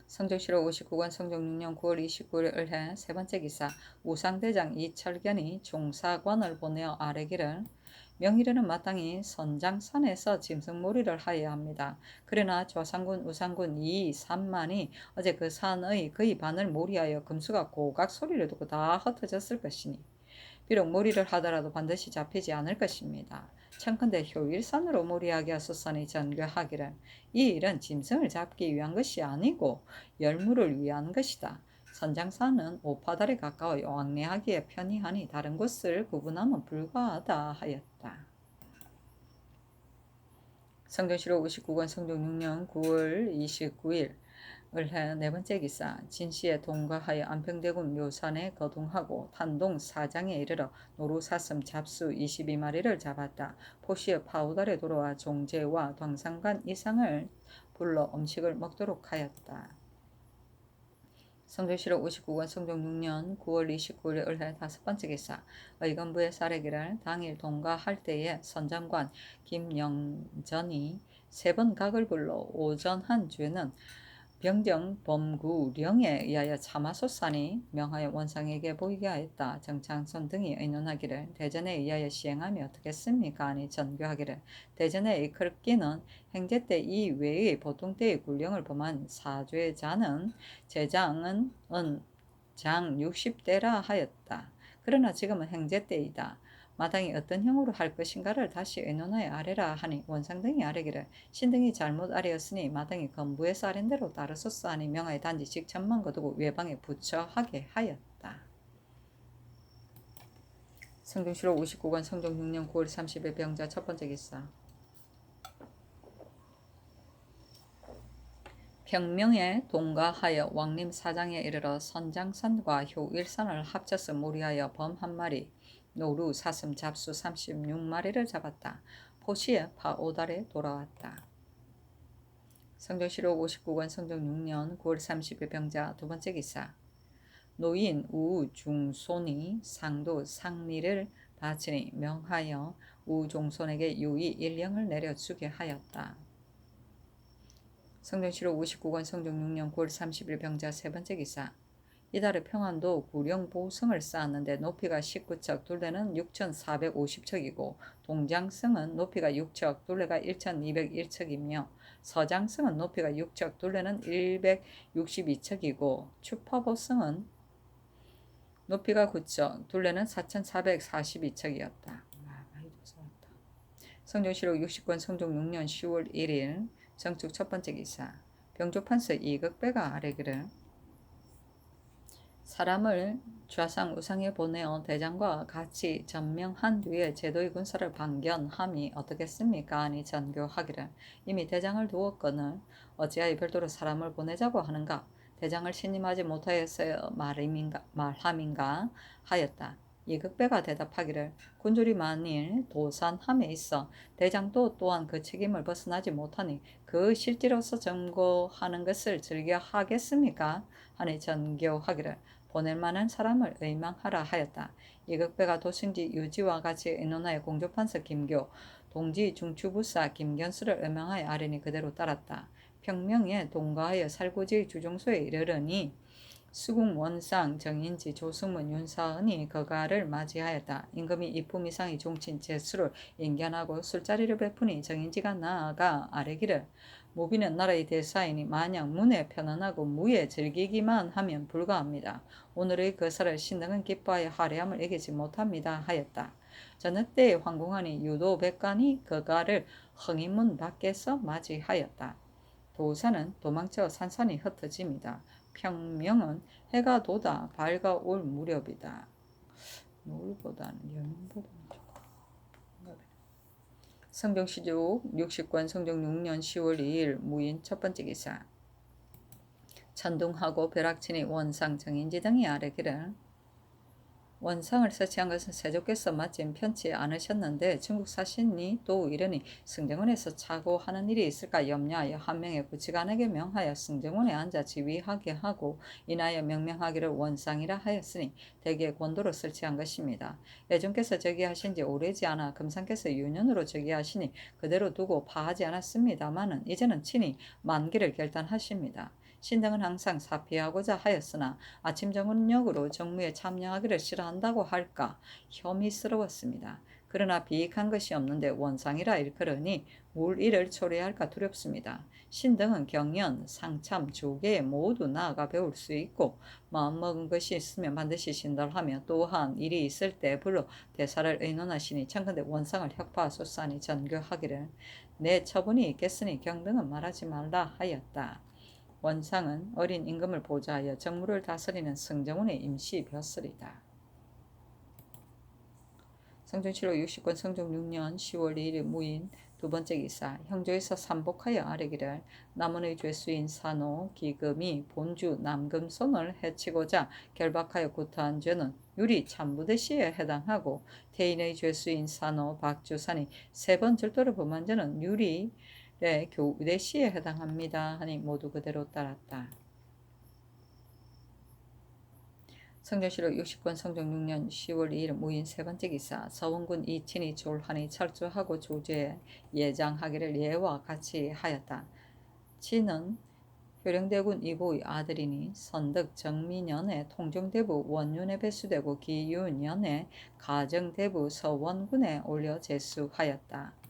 성종시로 59권 성종 6년 9월 29일 을해 세 번째 기사 우상대장 이철견이 종사관을 보내어 아뢰기를 명의례는 마땅히 선장산에서 짐승몰이를 하여야 합니다. 그러나 좌상군 우상군 2, 3만이 어제 그 산의 거의 반을 몰이하여 금수가 고각 소리를 듣고 다 흩어졌을 것이니 비록 몰이를 하더라도 반드시 잡히지 않을 것입니다. 청컨대 효일산으로 몰이하게 하소서니 전교하기를 이 일은 짐승을 잡기 위한 것이 아니고 열무를 위한 것이다. 선장산은 오파달에 가까워 왕래하기에 편이하니 다른 곳을 구분하면 불가하다 하였다. 성종시로 59권 성종 6년 9월 29일 을해 네 번째 기사 진시에 동거하여 안평대군 묘산에 거동하고 탄동 사장에 이르러 노루사슴 잡수 22마리를 잡았다. 포시의 파우달에 돌아와 종제와 동상간 이상을 불러 음식을 먹도록 하였다. 성종시록 59권 성종 6년 9월 29일 을해 다섯 번째 기사 의건부의 사례기를 당일 동거할 때에 선장관 김영전이 세 번 각을 불러 오전한 죄는 병정 범구령에 의하여 참하소사니 명하여 원상에게 보이게 하였다. 정창선 등이 의논하기를 대전에 의하여 시행하면 어떻겠습니까? 아니 전교하기를 대전에 이끌기는 행제 때 이 외의 보통 때의 굴령을 범한 사죄자는 제장은 장 60대라 하였다. 그러나 지금은 행제 때이다. 마땅히 어떤 형으로 할 것인가를 다시 의논하여 아뢰라 하니 원상 등이 아뢰기를 신등이 잘못 아뢰었으니 마땅히 건부에서 아랜 대로 따르소서 하니 명하여 단지 직천만 거두고 외방에 부처하게 하였다. 성종시록 59권 성종 6년 9월 30일 병자 첫 번째 기사 평명에 동가하여 왕림 사장에 이르러 선장산과 효일산을 합쳐서 몰이하여 범 한 마리 노루 사슴 잡수 36마리를 잡았다. 포시에 파오달에 돌아왔다. 성종시록 59권 성종 6년 9월 30일 병자 두 번째 기사 노인 우중손이 상도 상리를 바치니 명하여 우종손에게 유의 일령을 내려주게 하였다. 성종시록 59권 성종 6년 9월 30일 병자 세 번째 기사 이달의 평안도 구령보성을 쌓았는데 높이가 19척, 둘레는 6,450척이고 동장성은 높이가 6척, 둘레가 1,201척이며 서장성은 높이가 6척, 둘레는 162척이고 추파보성은 높이가 9척, 둘레는 4442척이었다. 많이 조사했다. 성종실록 60권 성종 6년 10월 1일 정축 첫 번째 기사. 병조판서 이극배가 아래기를 사람을 좌상 우상에 보내어 대장과 같이 전명한 뒤에 제도의 군사를 방견함이 어떻겠습니까? 아니 전교하기를 이미 대장을 두었거늘 어찌하여 별도로 사람을 보내자고 하는가? 대장을 신임하지 못하였어야 말함인가 하였다. 이극배가 대답하기를 군졸이 만일 도산함에 있어 대장도 또한 그 책임을 벗어나지 못하니 그 실제로서 점거하는 것을 즐겨 하겠습니까? 하니 전교하기를 보낼 만한 사람을 의망하라 하였다. 이극배가 도승지 유지와 같이 의논하여 공조판서 김교, 동지 중추부사 김견수를 의망하여 아뢰니 그대로 따랐다. 평명에 동거하여 살구지의 주종소에 이르르니 수궁 원상 정인지 조승문 윤사은이 거가를 맞이하였다. 임금이 이품 이상의 종친 제수를 인견하고 술자리를 베푸니 정인지가 나아가 아뢰기를 무비는 나라의 대사이니 만약 문에 편안하고 무에 즐기기만 하면 불가합니다. 오늘의 거사를 신등은 기뻐하여 화려함을 이기지 못합니다 하였다. 저녁 때에 황공하니 유도 백관이 거가를 흥인문 밖에서 맞이하였다. 도사는 도망쳐 산산이 흩어집니다. 평명은 해가 돋아 밝아올 무렵이다. 노을보다는 여명보다는 조금. 성종시juk 60권 성종 6년 10월 2일 무인 첫 번째 기사. 천둥하고 벼락치니 원상 정인지 등이 아뢰기를 원상을 설치한 것은 세조께서 마침 편치 않으셨는데 중국 사신이 또 이르니 승정원에서 차고 하는 일이 있을까 염려하여 한 명의 구치관에게 명하여 승정원에 앉아 지휘하게 하고 인하여 명명하기를 원상이라 하였으니 대개 권도로 설치한 것입니다. 예전께서 저기하신 지 오래지 않아 금상께서 유년으로 저기하시니 그대로 두고 파하지 않았습니다마는 이제는 친히 만기를 결단하십니다. 신등은 항상 사피하고자 하였으나 아침 저녁으로 정무에 참여하기를 싫어한다고 할까 혐의스러웠습니다. 그러나 비익한 것이 없는데 원상이라 일컬으니 물 일을 초래할까 두렵습니다. 신등은 경연, 상참, 조계에 모두 나아가 배울 수 있고 마음먹은 것이 있으면 반드시 신달하며 또한 일이 있을 때 불러 대사를 의논하시니 청컨대 원상을 혁파하소서하니 전교하기를 내 처분이 있겠으니 경등은 말하지 말라 하였다. 원상은 어린 임금을 보좌하여 정무를 다스리는 승정원의 임시 벼슬이다. 성종실록 60권 성종 6년 10월 2일 무인 두 번째 기사. 형조에서 삼복하여 아뢰기를 남원의 죄수인 산호 기금이 본주 남금손을 해치고자 결박하여 구타한 죄는 유리 참부대시에 해당하고 태인의 죄수인 산호 박주산이 3번 절도를 범한 죄는 유리 교대시에 해당합니다. 하니 모두 그대로 따랐다. 성종실록 60권 성종 6년 10월 2일 무인 세 번째 기사. 서원군 이친이 졸하니 철주하고 조제에 예장하기를 예와 같이 하였다. 친은 효령대군 이보의 아들이니 선득 정민년에 통정대부 원윤에 배수되고 기윤년에 가정대부 서원군에 올려 제수하였다.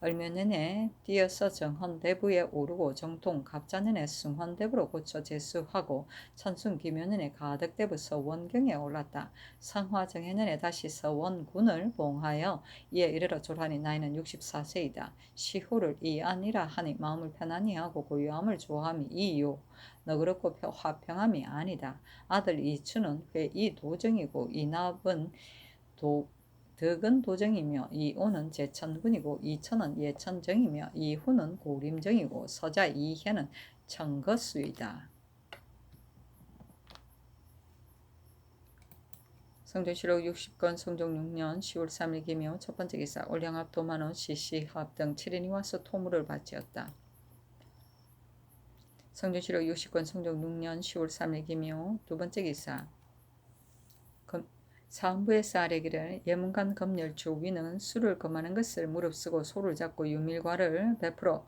얼면년에 뛰어서 정헌대부에 오르고 정통 갑자년에 승헌대부로 고쳐 제수하고 천순기묘년에 가덕대부 서원경에 올랐다. 성화정해년에 다시 서원군을 봉하여 이에 이르러 졸하니 나이는 64세이다. 시후를 이안이라 하니 마음을 편안히 하고 고요함을 좋아함이 이요. 너그럽고 화평함이 아니다. 아들 이추는 회이도정이고 이납은 덕은 도정이며 이오는 제천군이고 이천은 예천정이며 이후는 고림정이고 서자 이혜는 청거수이다. 성종실록 60권 성종 6년 10월 3일 기묘 첫 번째 기사. 올량합 도만원 시시합 등 7인이 와서 토물을 바치었다. 성종실록 60권 성종 6년 10월 3일 기묘 두 번째 기사. 사헌부에서 아뢰기를 예문관 검열 조위는 술을 금하는 것을 무릅쓰고 소를 잡고 유밀과를 베풀어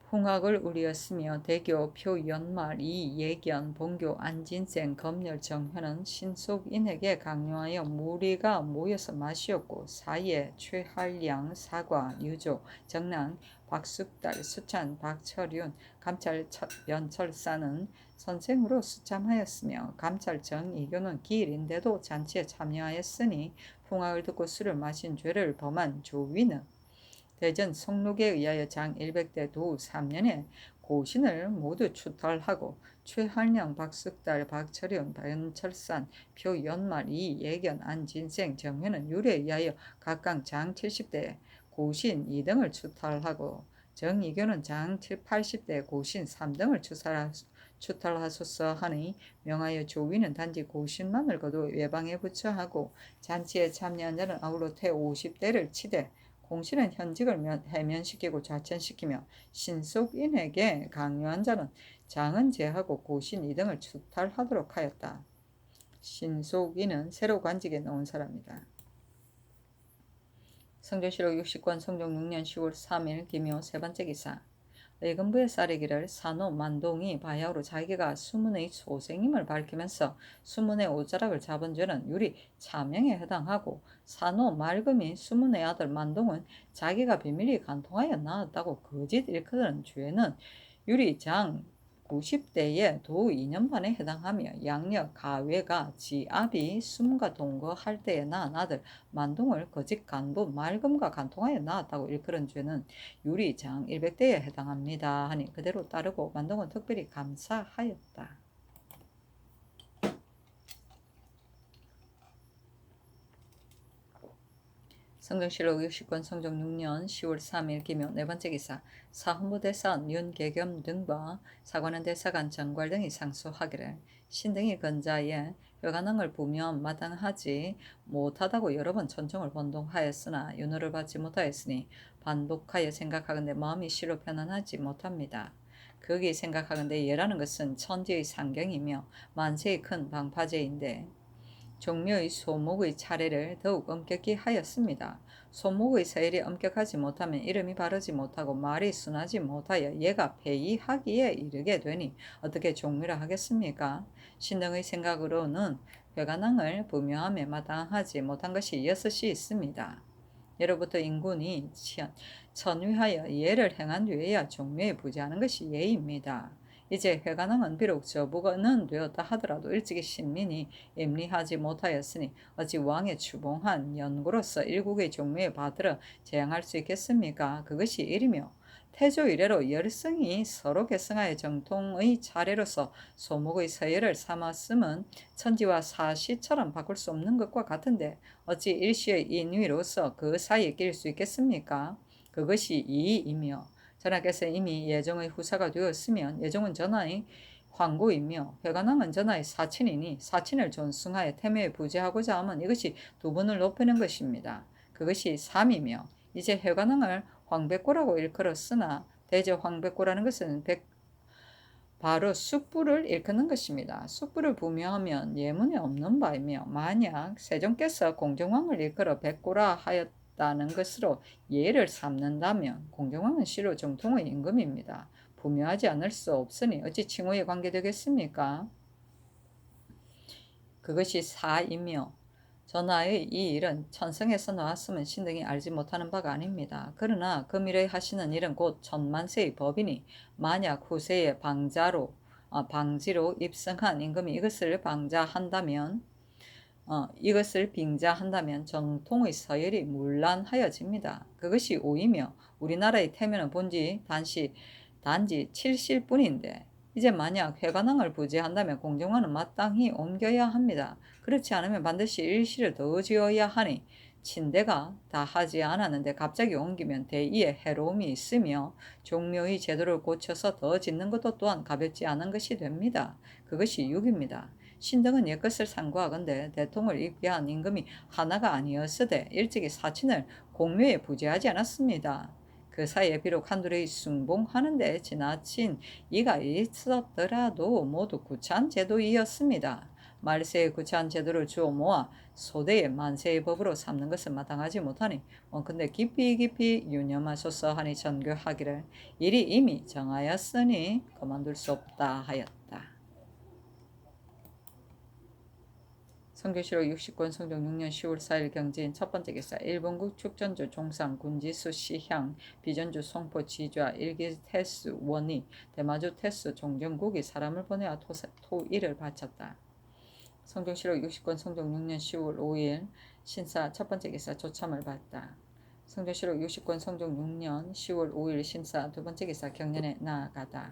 풍악을 우리었으며 대교 표연말 이예견 본교 안진생 검열 정현은 신속인에게 강요하여 무리가 모여서 마시었고 사예 최한량 사과 유조 정랑 박숙달, 수찬, 박철윤, 감찰 연철사는 선생으로 수참하였으며 감찰 정이교는 기일인데도 잔치에 참여하였으니 풍악을 듣고 술을 마신 죄를 범한 조위는 대전 성록에 의하여 장 100대 도 3년에 고신을 모두 추털하고 최한령, 박숙달, 박철윤, 연철산, 표연말, 이예견, 안진생, 정회는 율에 의하여 각각 장 70대 고신 2등을 추털하고 정이교는 장 80대 고신 3등을 추털하소서 하니 명하여 조위는 단지 고신만을 거두 외방에 부처하고 잔치에 참여한 자는 아울러 태 50대를 치되 공신은 현직을 해면시키고 좌천시키며 신속인에게 강요한 자는 장은 제하고 고신 2등을 추탈하도록 하였다. 신속인은 새로 관직에 넣은 사람이다. 성조실록 60권 성종 6년 10월 3일 기묘 세 번째 기사. 의금부의 쌀이기를 산호 만동이 바야흐로 자기가 수문의 소생임을 밝히면서 수문의 오자락을 잡은 죄는 율이 차명에 해당하고 산호 말금이 수문의 아들 만동은 자기가 비밀리 간통하여 낳았다고 거짓 일컫는 죄는 율이 장 90대에 도 2년 반에 해당하며 양력 가외가 지압이 수문과 동거할 때에 낳은 아들 만동을 거짓 간부 말금과 간통하여 낳았다고 일컬은 죄는 율이 장 100대에 해당합니다 하니 그대로 따르고 만동은 특별히 감사하였다. 성종실록 60권 성종 6년 10월 3일 기묘 네 번째 기사. 사헌부 대사원 윤계겸 등과 사관원 대사관 정괄 등이 상소하기를 신등이 건자에 혈관왕을 부면 마땅하지 못하다고 여러 번 천청을 번동하였으나 윤호를 받지 못하였으니 반복하여 생각하건대 마음이 시로 편안하지 못합니다. 거기 생각하건대 예라는 것은 천지의 상경이며 만세의 큰 방파제인데 종묘의 소목의 차례를 더욱 엄격히 하였습니다. 소목의 서열이 엄격하지 못하면 이름이 바르지 못하고 말이 순하지 못하여 얘가 폐위하기에 이르게 되니 어떻게 종묘라 하겠습니까? 신등의 생각으로는 회관왕을 부묘함에 마땅하지 못한 것이 6이 있습니다. 예로부터 인군이 천위하여 예를 행한 뒤에야 종묘에 부재하는 것이 예입니다. 이제 회관왕은 비록 저부는 되었다 하더라도 일찍이 신민이 임리하지 못하였으니 어찌 왕의 추봉한 연구로서 일국의 종묘에 받들어 재앙할 수 있겠습니까? 그것이 일이며 태조 이래로 열성이 서로 계승하여 정통의 차례로서 소목의 서열을 삼았음은 천지와 사시처럼 바꿀 수 없는 것과 같은데 어찌 일시의 인위로서 그 사이에 낄 수 있겠습니까? 그것이 이이며 전하께서 이미 예종의 후사가 되었으면 예종은 전하의 황고이며 회관왕은 전하의 사친이니 사친을 존숭하여 태묘에 부재하고자 하면 이것이 두 분을 높이는 것입니다. 그것이 3이며 이제 회관왕을 황백고라고 일컬었으나 대저 황백고라는 것은 바로 숙부를 일컫는 것입니다. 숙부를 부묘하면 예문에 없는 바이며 만약 세종께서 공정왕을 일컬어 백고라 하였다는 것으로 예를 삼는다면 공정왕은 시로 정통의 임금입니다. 부묘하지 않을 수 없으니 어찌 칭호에 관계되겠습니까? 그것이 사이며 전하의 이 일은 천성에서 나왔으면 신등이 알지 못하는 바가 아닙니다. 그러나 금일에 하시는 일은 곧 천만세의 법이니 만약 후세의 방지로 입성한 임금이 이것을 빙자한다면 정통의 서열이 문란하여집니다. 그것이 오이며 우리나라의 태면은 본지 단지 7실 뿐인데 이제 만약 회관왕을 부재한다면 공정왕은 마땅히 옮겨야 합니다. 그렇지 않으면 반드시 일시를 더 지어야 하니 친대가 다 하지 않았는데 갑자기 옮기면 대의에 해로움이 있으며 종묘의 제도를 고쳐서 더 짓는 것도 또한 가볍지 않은 것이 됩니다. 그것이 6입니다. 신등은 옛것을 상고하건대 대통을 입기한 임금이 하나가 아니었으되 일찍이 사친을 공묘에 부재하지 않았습니다. 그 사이에 비록 한둘이 숭봉하는데 지나친 이가 있었더라도 모두 구차한 제도이었습니다. 말세의 구차한 제도를 주어 모아 소대의 만세의 법으로 삼는 것은 마땅하지 못하니 원컨대 깊이 유념하소서 하니 전교하기를 일이 이미 정하였으니 그만둘 수 없다 하였다. 성조실록 60권 성종 6년 10월 4일 경진 첫 번째 기사 일본국 축전주 종상 군지수 시향 비전주 송포 지좌 일기 태수 원희 대마주 태수 종정국이 사람을 보내어 토일을 바쳤다. 성종실록 60권 성종 6년 10월 5일 신사 첫 번째 기사 조참을 받다. 성종실록 60권 성종 6년 10월 5일 신사 두 번째 기사 경련에 나아가다.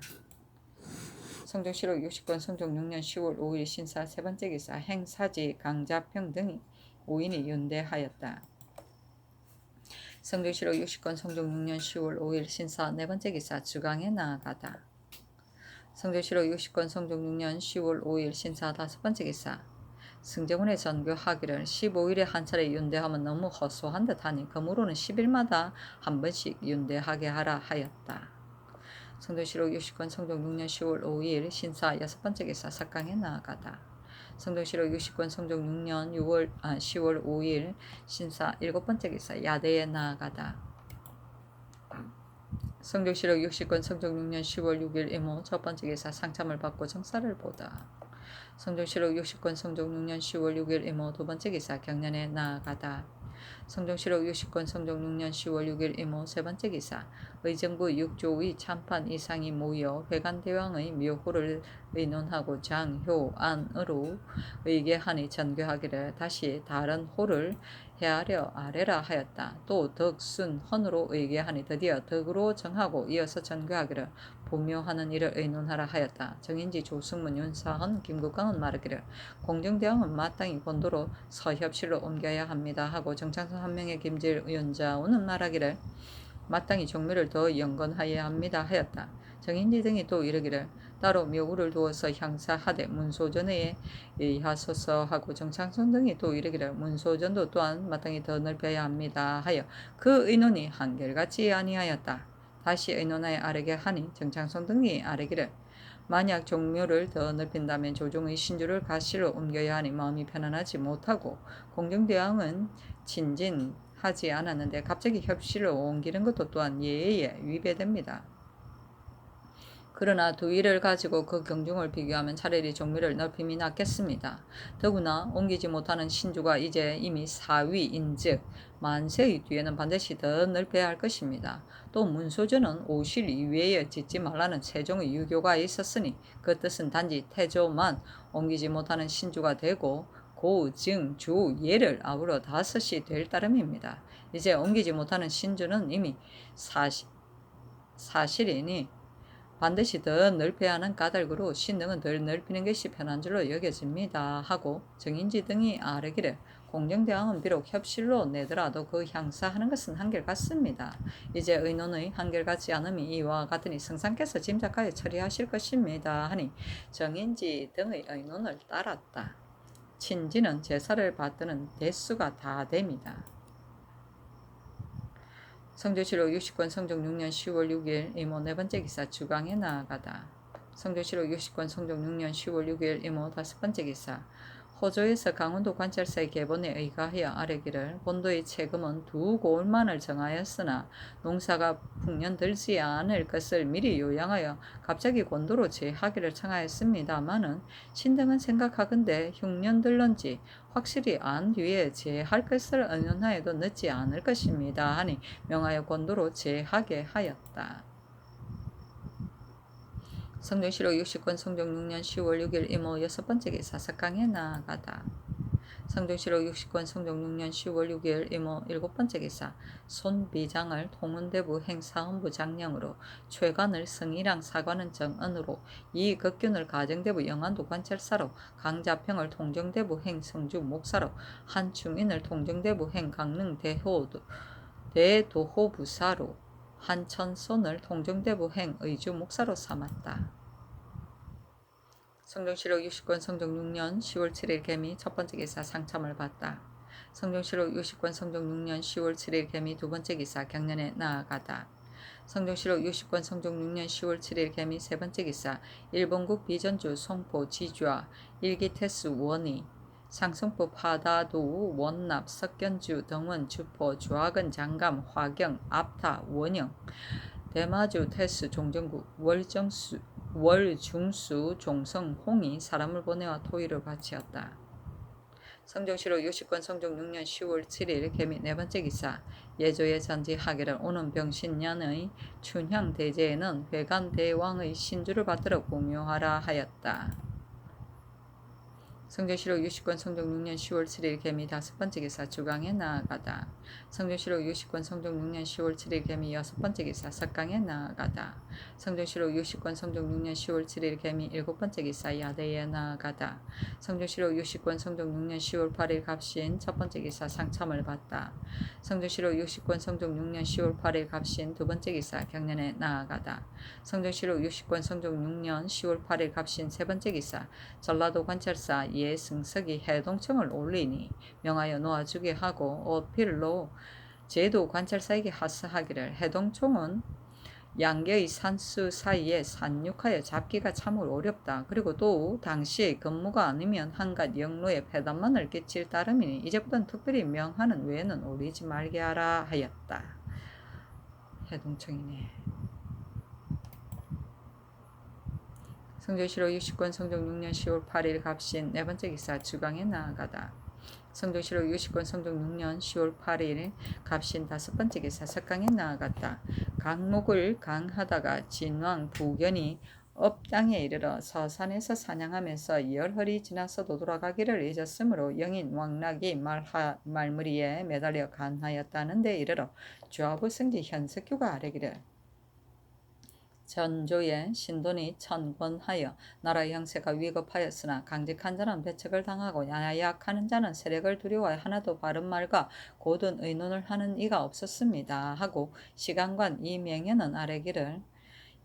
성종실록 60권 성종 6년 10월 5일 신사 세 번째 기사 행사지 강자평 등이 5인이 윤대하였다. 성종실록 60권 성종 6년 10월 5일 신사 네 번째 기사 주강에 나아가다. 성종실록 60권 성종 6년 10월 5일 신사 다섯 번째 기사 승정원의 전교하기를 15일에 한 차례 윤대하면 너무 허소한 듯하니 그러므로는 10일마다 한 번씩 윤대하게 하라 하였다. 성종실록 60권 성종 6년 10월 5일 신사 여섯 번째 기사 석강에 나아가다. 성종실록 60권 성종 6년 10월 5일 신사 일곱 번째 기사 야대에 나아가다. 성종실록 60권 성종 6년 10월 6일 이모 첫 번째 기사 상참을 받고 정사를 보다. 성종실록 60권 성종 6년 10월 6일 이모 두 번째 기사 경련에 나아가다. 성종실록 60권 성종 6년 10월 6일 이모 세 번째 기사 의정부 6조의 참판 이상이 모여 회관대왕의 묘호를 의논하고 장효안으로 의계하니 전교하기를 다시 다른 호를 헤아려 아래라 하였다. 또 덕순헌으로 의계하니 드디어 덕으로 정하고 이어서 전교하기를 보묘하는 일을 의논하라 하였다. 정인지 조승문 윤사헌 김국강은 말하기를 공정대왕은 마땅히 본도로 서협실로 옮겨야 합니다 하고 정창선 한 명의 김질 윤자오는 말하기를 마땅히 종묘를 더 영건하여야 합니다 하였다. 정인지 등이 또 이르기를 따로 묘구를 두어서 향사하되 문소전에 의하소서 하고 정창선 등이 또 이르기를 문소전도 또한 마땅히 더 넓혀야 합니다 하여 그 의논이 한결같이 아니하였다. 다시 의논하여 아래게 하니 정창선 등이 아래기를 만약 종묘를 더 넓힌다면 조종의 신주를 가시로 옮겨야 하니 마음이 편안하지 못하고 공정대왕은 진진하지 않았는데 갑자기 협실로 옮기는 것도 또한 예의에 위배됩니다. 그러나 두 일을 가지고 그 경중을 비교하면 차라리 종묘를 넓힘이 낫겠습니다. 더구나 옮기지 못하는 신주가 이제 이미 사위인즉 만세의 뒤에는 반드시 더 넓혀야 할 것입니다. 또 문소전은 5실 이외에 짓지 말라는 세종의 유교가 있었으니 그 뜻은 단지 태조만 옮기지 못하는 신주가 되고 고, 증, 주, 예를 아우러 5이 될 따름입니다. 이제 옮기지 못하는 신주는 이미 사실이니 반드시 더 넓혀야 하는 까닭으로 신등은 덜 넓히는 것이 편한 줄로 여겨집니다 하고 정인지 등이 아뢰기를 공정대왕은 비록 협실로 내더라도 그 향사하는 것은 한결같습니다. 이제 의논의 한결같지 않음이 이와 같으니 성상께서 짐작하여 처리하실 것입니다 하니 정인지 등의 의논을 따랐다. 친지는 제사를 받드는 대수가 다 됩니다. 성조실록 60권 성종 6년 10월 6일 이모 네 번째 기사 주강에 나아가다. 성조실록 60권 성종 6년 10월 6일 이모 다섯 번째 기사 호조에서 강원도 관찰사의 계본에 의거하여 아뢰기를 본도의 채금은 두 고을만을 정하였으나 농사가 풍년 들지 않을 것을 미리 요양하여 갑자기 권도로 제하기를 청하였습니다마는 신등은 생각하건대 흉년 들런지 확실히 안 뒤에 제할 것을 의논하여도 늦지 않을 것입니다 하니 명하여 권도로 제하게 하였다. 성종실록 60권 성종 6년 10월 6일 이모 여섯 번째 기사 석강에 나아가다. 성종실록 60권 성종 6년 10월 6일 이모 일곱 번째 기사 손비장을 통운대부 행사헌부 장령으로 최관을 성이랑 사관은 정언으로 이극균을 가정대부 영안도 관찰사로 강자평을 통정대부 행성주 목사로 한충인을 통정대부 행강릉 대도호부사로 한천손을 통정대부 행 의주 목사로 삼았다. 성종실록 60권 성종 6년 10월 7일 개미 첫 번째 기사 상참을 받다. 성종실록 60권 성종 6년 10월 7일 개미 두 번째 기사 경련에 나아가다. 성종실록 60권 성종 6년 10월 7일 개미 세 번째 기사 일본국 비전주 송포 지좌 일기태수 원희 상승포 파다도 원납 석견주 등원 주포 주학은 장감 화경 압타 원영 대마주 태수 종정국 월중수 종성 홍이 사람을 보내와 토의를 바치었다. 성종시로 유식권 성종 6년 10월 7일 개미 네 번째 기사 예조의 전지하기를 오는 병신년의 춘향대제에는 회관대왕의 신주를 받들어 공유하라 하였다. 성종시로 유식권 성종 6년 10월 7일 개미 다섯 번째 기사 주강에 나아가다. 성종시로 유식권 성종 6년 10월 7일 개미 여섯 번째 기사 석강에 나아가다. 성종시로 유식권 성종 6년 10월 7일 개미 일곱 번째 기사 야대에 나아가다. 성종시로 유식권 성종 6년 10월 8일 갑신 첫 번째 기사 상참을 받다. 성종시로 유식권 성종 6년 10월 8일 갑신 두 번째 기사 경련에 나아가다. 성종시로 유식권 성종 6년 10월 8일 갑신 세 번째 기사 전라도 관찰사 예승석이 해동청을 올리니 명하여 놓아주게 하고 어필로 제도 관찰사에게 하스하기를 해동청은 양계의 산수 사이에 산육하여 잡기가 참으로 어렵다. 그리고 또 당시의 근무가 아니면 한갓 영로에 폐단만을 끼칠 따름이니 이제부터는 특별히 명하는 외에는 올리지 말게 하라 하였다. 해동청이네. 성종시로 유식권 성종 6년 10월 8일 갑신 네 번째 기사 주강에 나아가다. 성종시로 유식권 성종 6년 10월 8일 갑신 다섯 번째 기사 석강에 나아갔다. 강목을 강하다가 진왕 부견이 업당에 이르러 서산에서 사냥하면서 열흘이 지나서도 돌아가기를 잊었으므로 영인 왕락이 말무리에 매달려 간하였다는 데 이르러 주하부 승지 현석규가 아뢰기를 전조의 신돈이 천권하여 나라 형세가 위급하였으나 강직한 자는 배척을 당하고 야약하는 자는 세력을 두려워하여 하나도 바른 말과 고든 의논을 하는 이가 없었습니다. 하고 시간관 이명현은 아뢰기를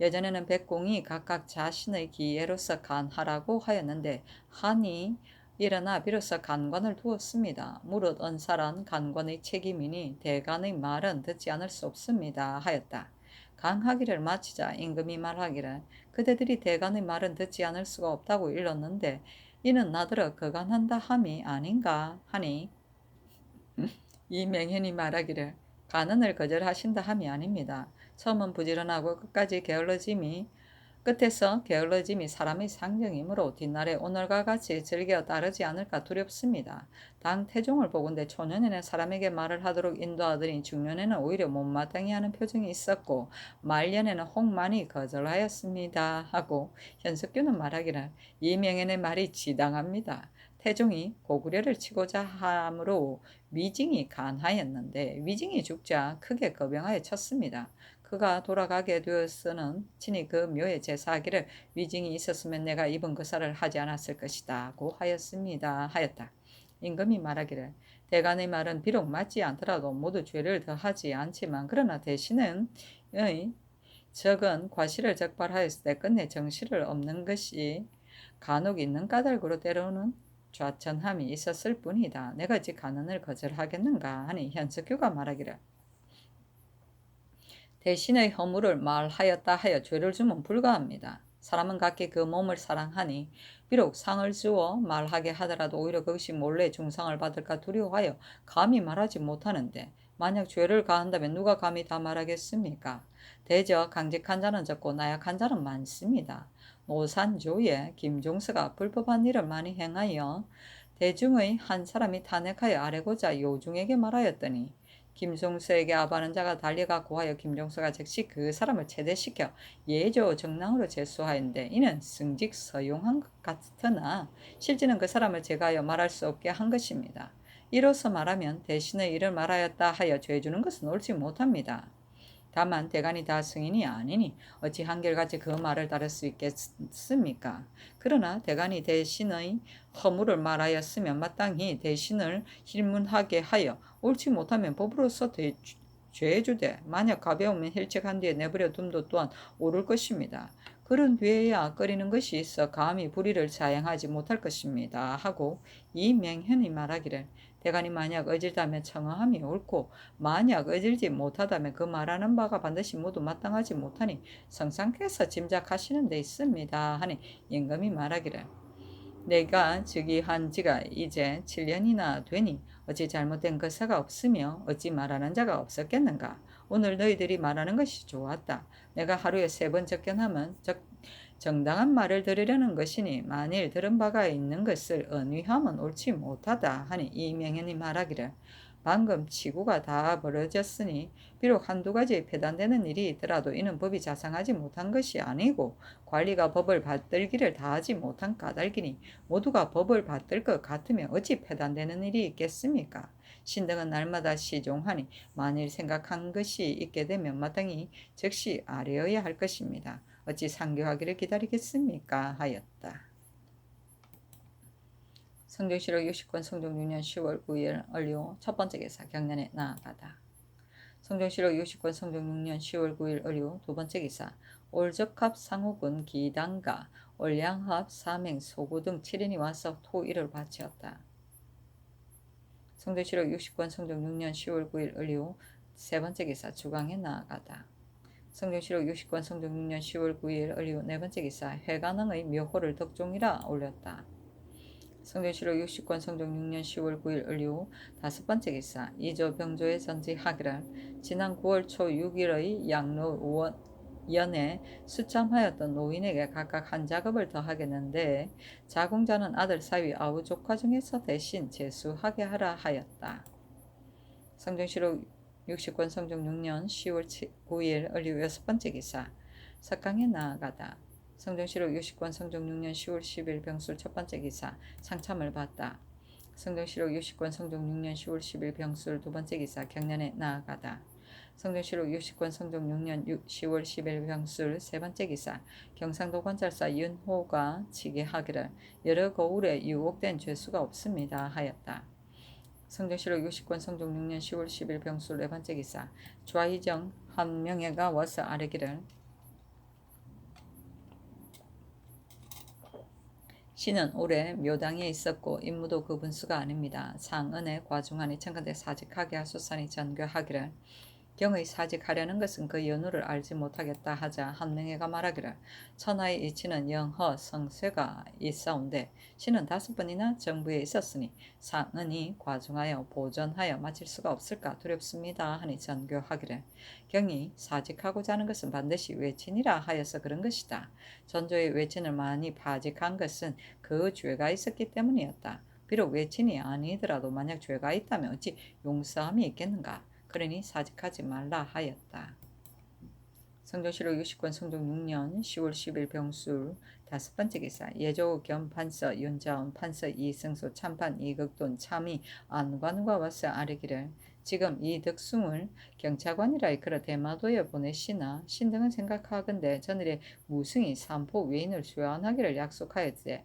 예전에는 백공이 각각 자신의 기회로서 간하라고 하였는데 한이 일어나 비로소 간관을 두었습니다. 무릇 언사란 간관의 책임이니 대간의 말은 듣지 않을 수 없습니다. 하였다. 강하기를 마치자 임금이 말하기를 그대들이 대간의 말은 듣지 않을 수가 없다고 일렀는데 이는 나더러 거간한다 함이 아닌가 하니 이명현이 말하기를 간언을 거절하신다 함이 아닙니다. 처음은 부지런하고 끝에서 게을러짐이 사람의 상정이므로 뒷날에 오늘과 같이 즐겨 따르지 않을까 두렵습니다. 당 태종을 보건대 초년에는 사람에게 말을 하도록 인도하더니 중년에는 오히려 못마땅히 하는 표정이 있었고 말년에는 혹만이 거절하였습니다. 하고 현석규는 말하기를 이명현의 말이 지당합니다. 태종이 고구려를 치고자 함으로 위징이 간하였는데 위징이 죽자 크게 거병하여 쳤습니다. 그가 돌아가게 되었으는 친히 그 묘에 제사하기를 위징이 있었으면 내가 입은 거사를 하지 않았을 것이다고 하였습니다. 하였다. 임금이 말하기를 대간의 말은 비록 맞지 않더라도 모두 죄를 더하지 않지만 그러나 대신은 적은 과실을 적발하였을 때 끝내 정실을 없는 것이 간혹 있는 까닭으로 때로는 좌천함이 있었을 뿐이다. 내가 어찌 간언을 거절하겠는가 하니 현석규가 말하기를 대신의 허물을 말하였다 하여 죄를 주면 불가합니다. 사람은 각기 그 몸을 사랑하니 비록 상을 주어 말하게 하더라도 오히려 그것이 몰래 중상을 받을까 두려워하여 감히 말하지 못하는데 만약 죄를 가한다면 누가 감히 다 말하겠습니까? 대저 강직한 자는 적고 나약한 자는 많습니다. 노산조에 김종서가 불법한 일을 많이 행하여 대중의 한 사람이 탄핵하여 아뢰고자 요중에게 말하였더니 김종서에게 아바는 자가 달려가 고하여 김종서가 즉시 그 사람을 체대시켜 예조 정랑으로 제수하였는데 이는 승직 서용한 것 같으나 실제는 그 사람을 제거하여 말할 수 없게 한 것입니다. 이로써 말하면 대신의 일을 말하였다 하여 죄주는 것은 옳지 못합니다. 다만 대간이 다 승인이 아니니 어찌 한결같이 그 말을 따를 수 있겠습니까? 그러나 대간이 대신의 허물을 말하였으면 마땅히 대신을 힐문하게 하여 옳지 못하면 법으로서 죄주되 만약 가벼우면 힐책한 뒤에 내버려 둠도 또한 옳을 것입니다. 그런 뒤에야 꺼리는 것이 있어 감히 불의를 자행하지 못할 것입니다. 하고 이명현이 말하기를 대간이 만약 어질다면 청어함이 옳고 만약 어질지 못하다면 그 말하는 바가 반드시 모두 마땅하지 못하니 성상께서 짐작하시는 데 있습니다. 하니 임금이 말하기를 내가 즉위한 지가 이제 7년이나 되니 어찌 잘못된 거사가 없으며 어찌 말하는 자가 없었겠는가. 오늘 너희들이 말하는 것이 좋았다. 내가 하루에 3번 접견하면 정당한 말을 들으려는 것이니 만일 들은 바가 있는 것을 언위함은 옳지 못하다 하니 이명현이 말하기를 방금 치구가 다 벌어졌으니 비록 한두 가지 폐단되는 일이 있더라도 이는 법이 자상하지 못한 것이 아니고 관리가 법을 받들기를 다하지 못한 까닭이니 모두가 법을 받들 것 같으면 어찌 폐단되는 일이 있겠습니까? 신등은 날마다 시종하니 만일 생각한 것이 있게 되면 마땅히 즉시 아뢰어야 할 것입니다. 어찌 상교하기를 기다리겠습니까? 하였다. 성종실록 60권 성종 6년 10월 9일 을류 첫 번째 기사 경련에 나아가다. 성종실록 60권 성종 6년 10월 9일 을류 두 번째 기사 올적합 상호군 기당가 올량합 사맹 소구 등 7인이 와서 토일을 바치었다. 성종실록 60권 성종 6년 10월 9일 을류 세 번째 기사 주강에 나아가다. 성종실록 60권 성종 6년 10월 9일 을류 네 번째 기사 해가능의 묘호를 덕종이라 올렸다. 성종실록 60권 성종 6년 10월 9일 을류 다섯 번째 기사 이조 병조의 전지하기를 지난 9월 초 6일의 양로연에 수참하였던 노인에게 각각 한 작업을 더하겠는데 자공자는 아들 사위 아우 조카 중에서 대신 제수하게 하라 하였다. 성종실록 60권 성종 6년 10월 9일 을류 여섯 번째 기사 석강에 나아가다. 성종실록 60권 성종 6년 10월 10일 병술 첫 번째 기사 상참을 받다. 성종실록 60권 성종 6년 10월 10일 병술 두 번째 기사 경련에 나아가다. 성종실록 60권 성종 6년 10월 10일 병술 세 번째 기사 경상도 관찰사 윤호가 치게하기를 여러 거울에 유혹된 죄수가 없습니다 하였다. 성종실록 60권 성종 6년 10월 10일 병술 네 번째 기사 좌희정 한 명예가 와서 아뢰기를 신은 올해 묘당에 있었고 임무도 그 분수가 아닙니다. 상은에 과중하니 청컨대 사직하게 하소서니 전교하기를 경의 사직하려는 것은 그 연후를 알지 못하겠다 하자 함능회가 말하기를 천하의 이치는 영허 성쇠가 있사온데 신은 5번이나 정부에 있었으니 상은이 과중하여 보전하여 마칠 수가 없을까 두렵습니다 하니 전교하기를 경이 사직하고자 하는 것은 반드시 외친이라 하여서 그런 것이다. 전조의 외친을 많이 파직한 것은 그 죄가 있었기 때문이었다. 비록 외친이 아니더라도 만약 죄가 있다면 어찌 용서함이 있겠는가? 그러니 사직하지 말라 하였다. 성종실록 60권 성종 6년 10월 10일 병술 다섯 번째 기사 예조 겸 판서 윤자원 판서 이승수 참판 이극돈 참의 안관우가 와서 아뢰기를 지금 이 덕숭을 경차관이라 이끌어 대마도에 보내시나 신등은 생각하건대 전일에 무승이 삼포 외인을 수여하기를 약속하였되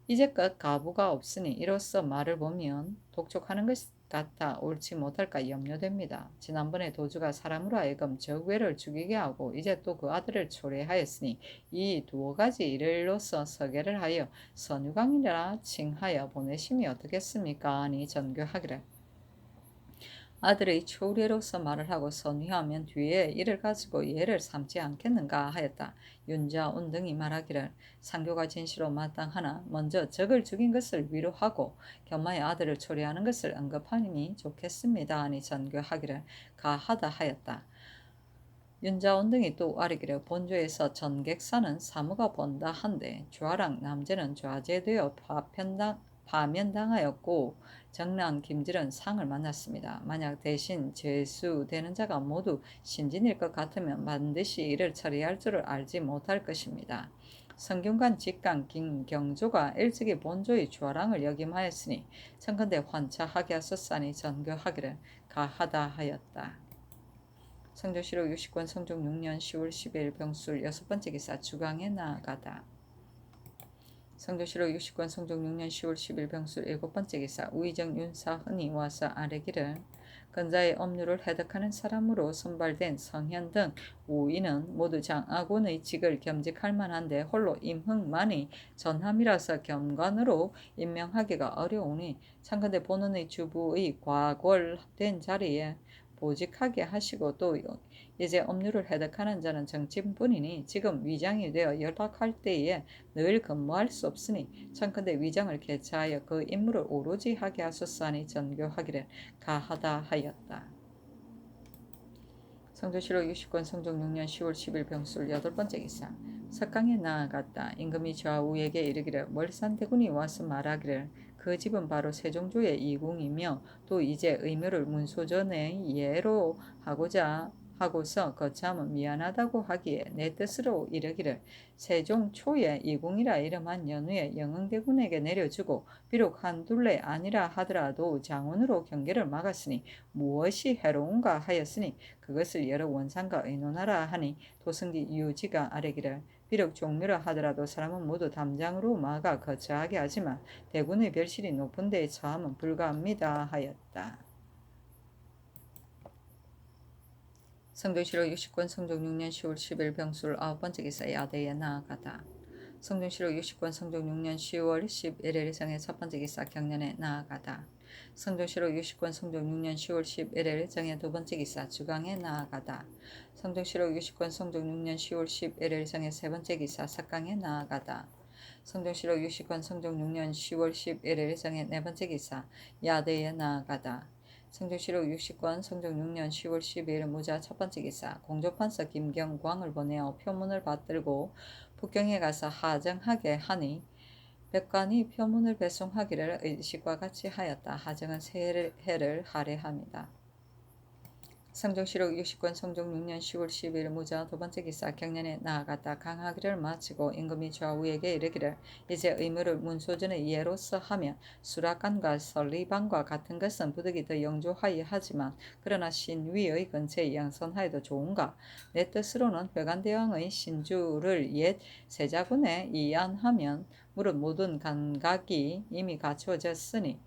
이제껏 가부가 없으니 이로써 말을 보면 독촉하는 것 같아 옳지 못할까 염려됩니다. 지난번에 도주가 사람으로 하여금 적외를 죽이게 하고 이제 또 그 아들을 초래하였으니 이 두어 가지 일로서 서계를 하여 선유강이라 칭하여 보내심이 어떻겠습니까? 아니 전교하기를 아들의 초례로서 말을 하고 선위하면 뒤에 이를 가지고 예를 삼지 않겠는가 하였다. 윤자운 등이 말하기를 상교가 진시로 마땅하나 먼저 적을 죽인 것을 위로하고 겸하여 아들을 초래하는 것을 언급하니 좋겠습니다. 하니 전교하기를 가하다 하였다. 윤자운 등이 또 아뢰기를 본조에서 전객사는 사무가 본다 한데 좌랑 남제는 좌제되어 파면당하였고 정랑 김질은 상을 만났습니다. 만약 대신 제수되는 자가 모두 신진일 것 같으면 반드시 이를 처리할 줄을 알지 못할 것입니다. 성균관 직강 김경조가 일찍이 본조의 좌랑을 역임하였으니 청컨대 환차하게 하소서니 전교하기를 가하다 하였다. 성종실록 60권 성종 6년 10월 10일 병술 여섯 번째 기사 주강에 나아가다. 성종실록 60권 성종 6년 10월 10일 병술 일곱 번째 기사 우의정 윤사흔이 와서 아뢰기를 근자의 업무를 해득하는 사람으로 선발된 성현 등 5인은 모두 장아군의 직을 겸직할 만한데 홀로 임흥만이 전함이라서 겸관으로 임명하기가 어려우니 참건대 본원의 주부의 과골된 자리에 보직하게 하시고 또 이제 업무를 해득하는 자는 정치뿐이니 지금 위장이 되어 연락할 때에 늘 근무할 수 없으니 청컨대 위장을 개최하여 그 임무를 오로지 하게 하소서니 전교하기를 가하다 하였다. 성종실록 60권 성종 6년 10월 10일 병술 여덟 번째 기사 석강에 나아갔다. 임금이 좌우에게 이르기를 월산대군이 와서 말하기를 그 집은 바로 세종조의 이궁이며 또 이제 의묘를 문소전의 예로 하고자 하고서 거참은 미안하다고 하기에 내 뜻으로 이르기를 세종 초에 이궁이라 이름한 연후에 영흥대군에게 내려주고 비록 한둘레 아니라 하더라도 장원으로 경계를 막았으니 무엇이 해로운가 하였으니 그것을 여러 원상과 의논하라 하니 도승기 유지가 아뢰기를 비록 종묘라 하더라도 사람은 모두 담장으로 막아 거처하게 하지만 대군의 별실이 높은 데에 처함은 불가합니다 하였다. 성종실록 60권 성종 6년 10월 10일 병술 9번째 기사 야대에 나아가다. 성종실록 60권 성종 6년 10월 11일 정의 첫 번째 기사 경년에 나아가다. 성종실록 60권 성종 6년 10월 11일 정의 두 번째 기사 주강에 나아가다. 성종실록 60권 성종 6년 10월 11일 정의 세 번째 기사 석강에 나아가다. 성종실록 60권 성종 6년 10월 11일 정의 네 번째 기사 야대에 나아가다. 성종실록 60권 성종 6년 10월 12일 무자 첫 번째 기사 공조판서 김경광을 보내어 표문을 받들고 북경에 가서 하정하게 하니 백관이 표문을 배송하기를 의식과 같이 하였다. 하정은 세 해를 할애합니다. 성종실록 60권 성종 6년 10월 12일 무자 두 번째 기사 경년에 나아갔다. 강하기를 마치고 임금이 좌우에게 이르기를 이제 의무를 문소전의 예로서 하면 수락관과 설리반과 같은 것은 부득이 더 영조하여 하지만 그러나 신위의 근처에 양선하여도 좋은가. 내 뜻으로는 회관대왕의 신주를 옛 세자군에 이안하면 무릇 모든 감각이 이미 갖추어졌으니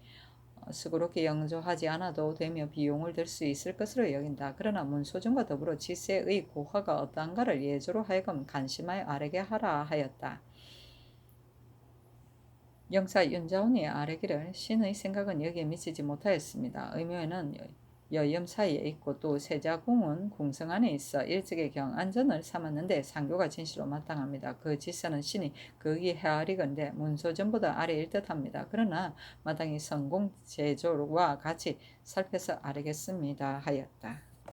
수고롭게 영조하지 않아도 되며 비용을 들 수 있을 것으로 여긴다. 그러나 문소정과 더불어 지세의 고화가 어떠한가를 예조로 하여금 간심하여 아뢰게 하라 하였다. 영사 윤자원이 아뢰기를 신의 생각은 여기에 미치지 못하였습니다. 의묘에는 여염 사이에 있고 또 세자궁은 궁성 안에 있어 일찍의 경 안전을 삼았는데 상교가 진실로 마땅합니다. 그 지사는 신이 거기 헤아리건대 문소전보다 아래일 듯합니다. 그러나 마땅히 성공 제조와 같이 살펴서 아뢰겠습니다 하였다.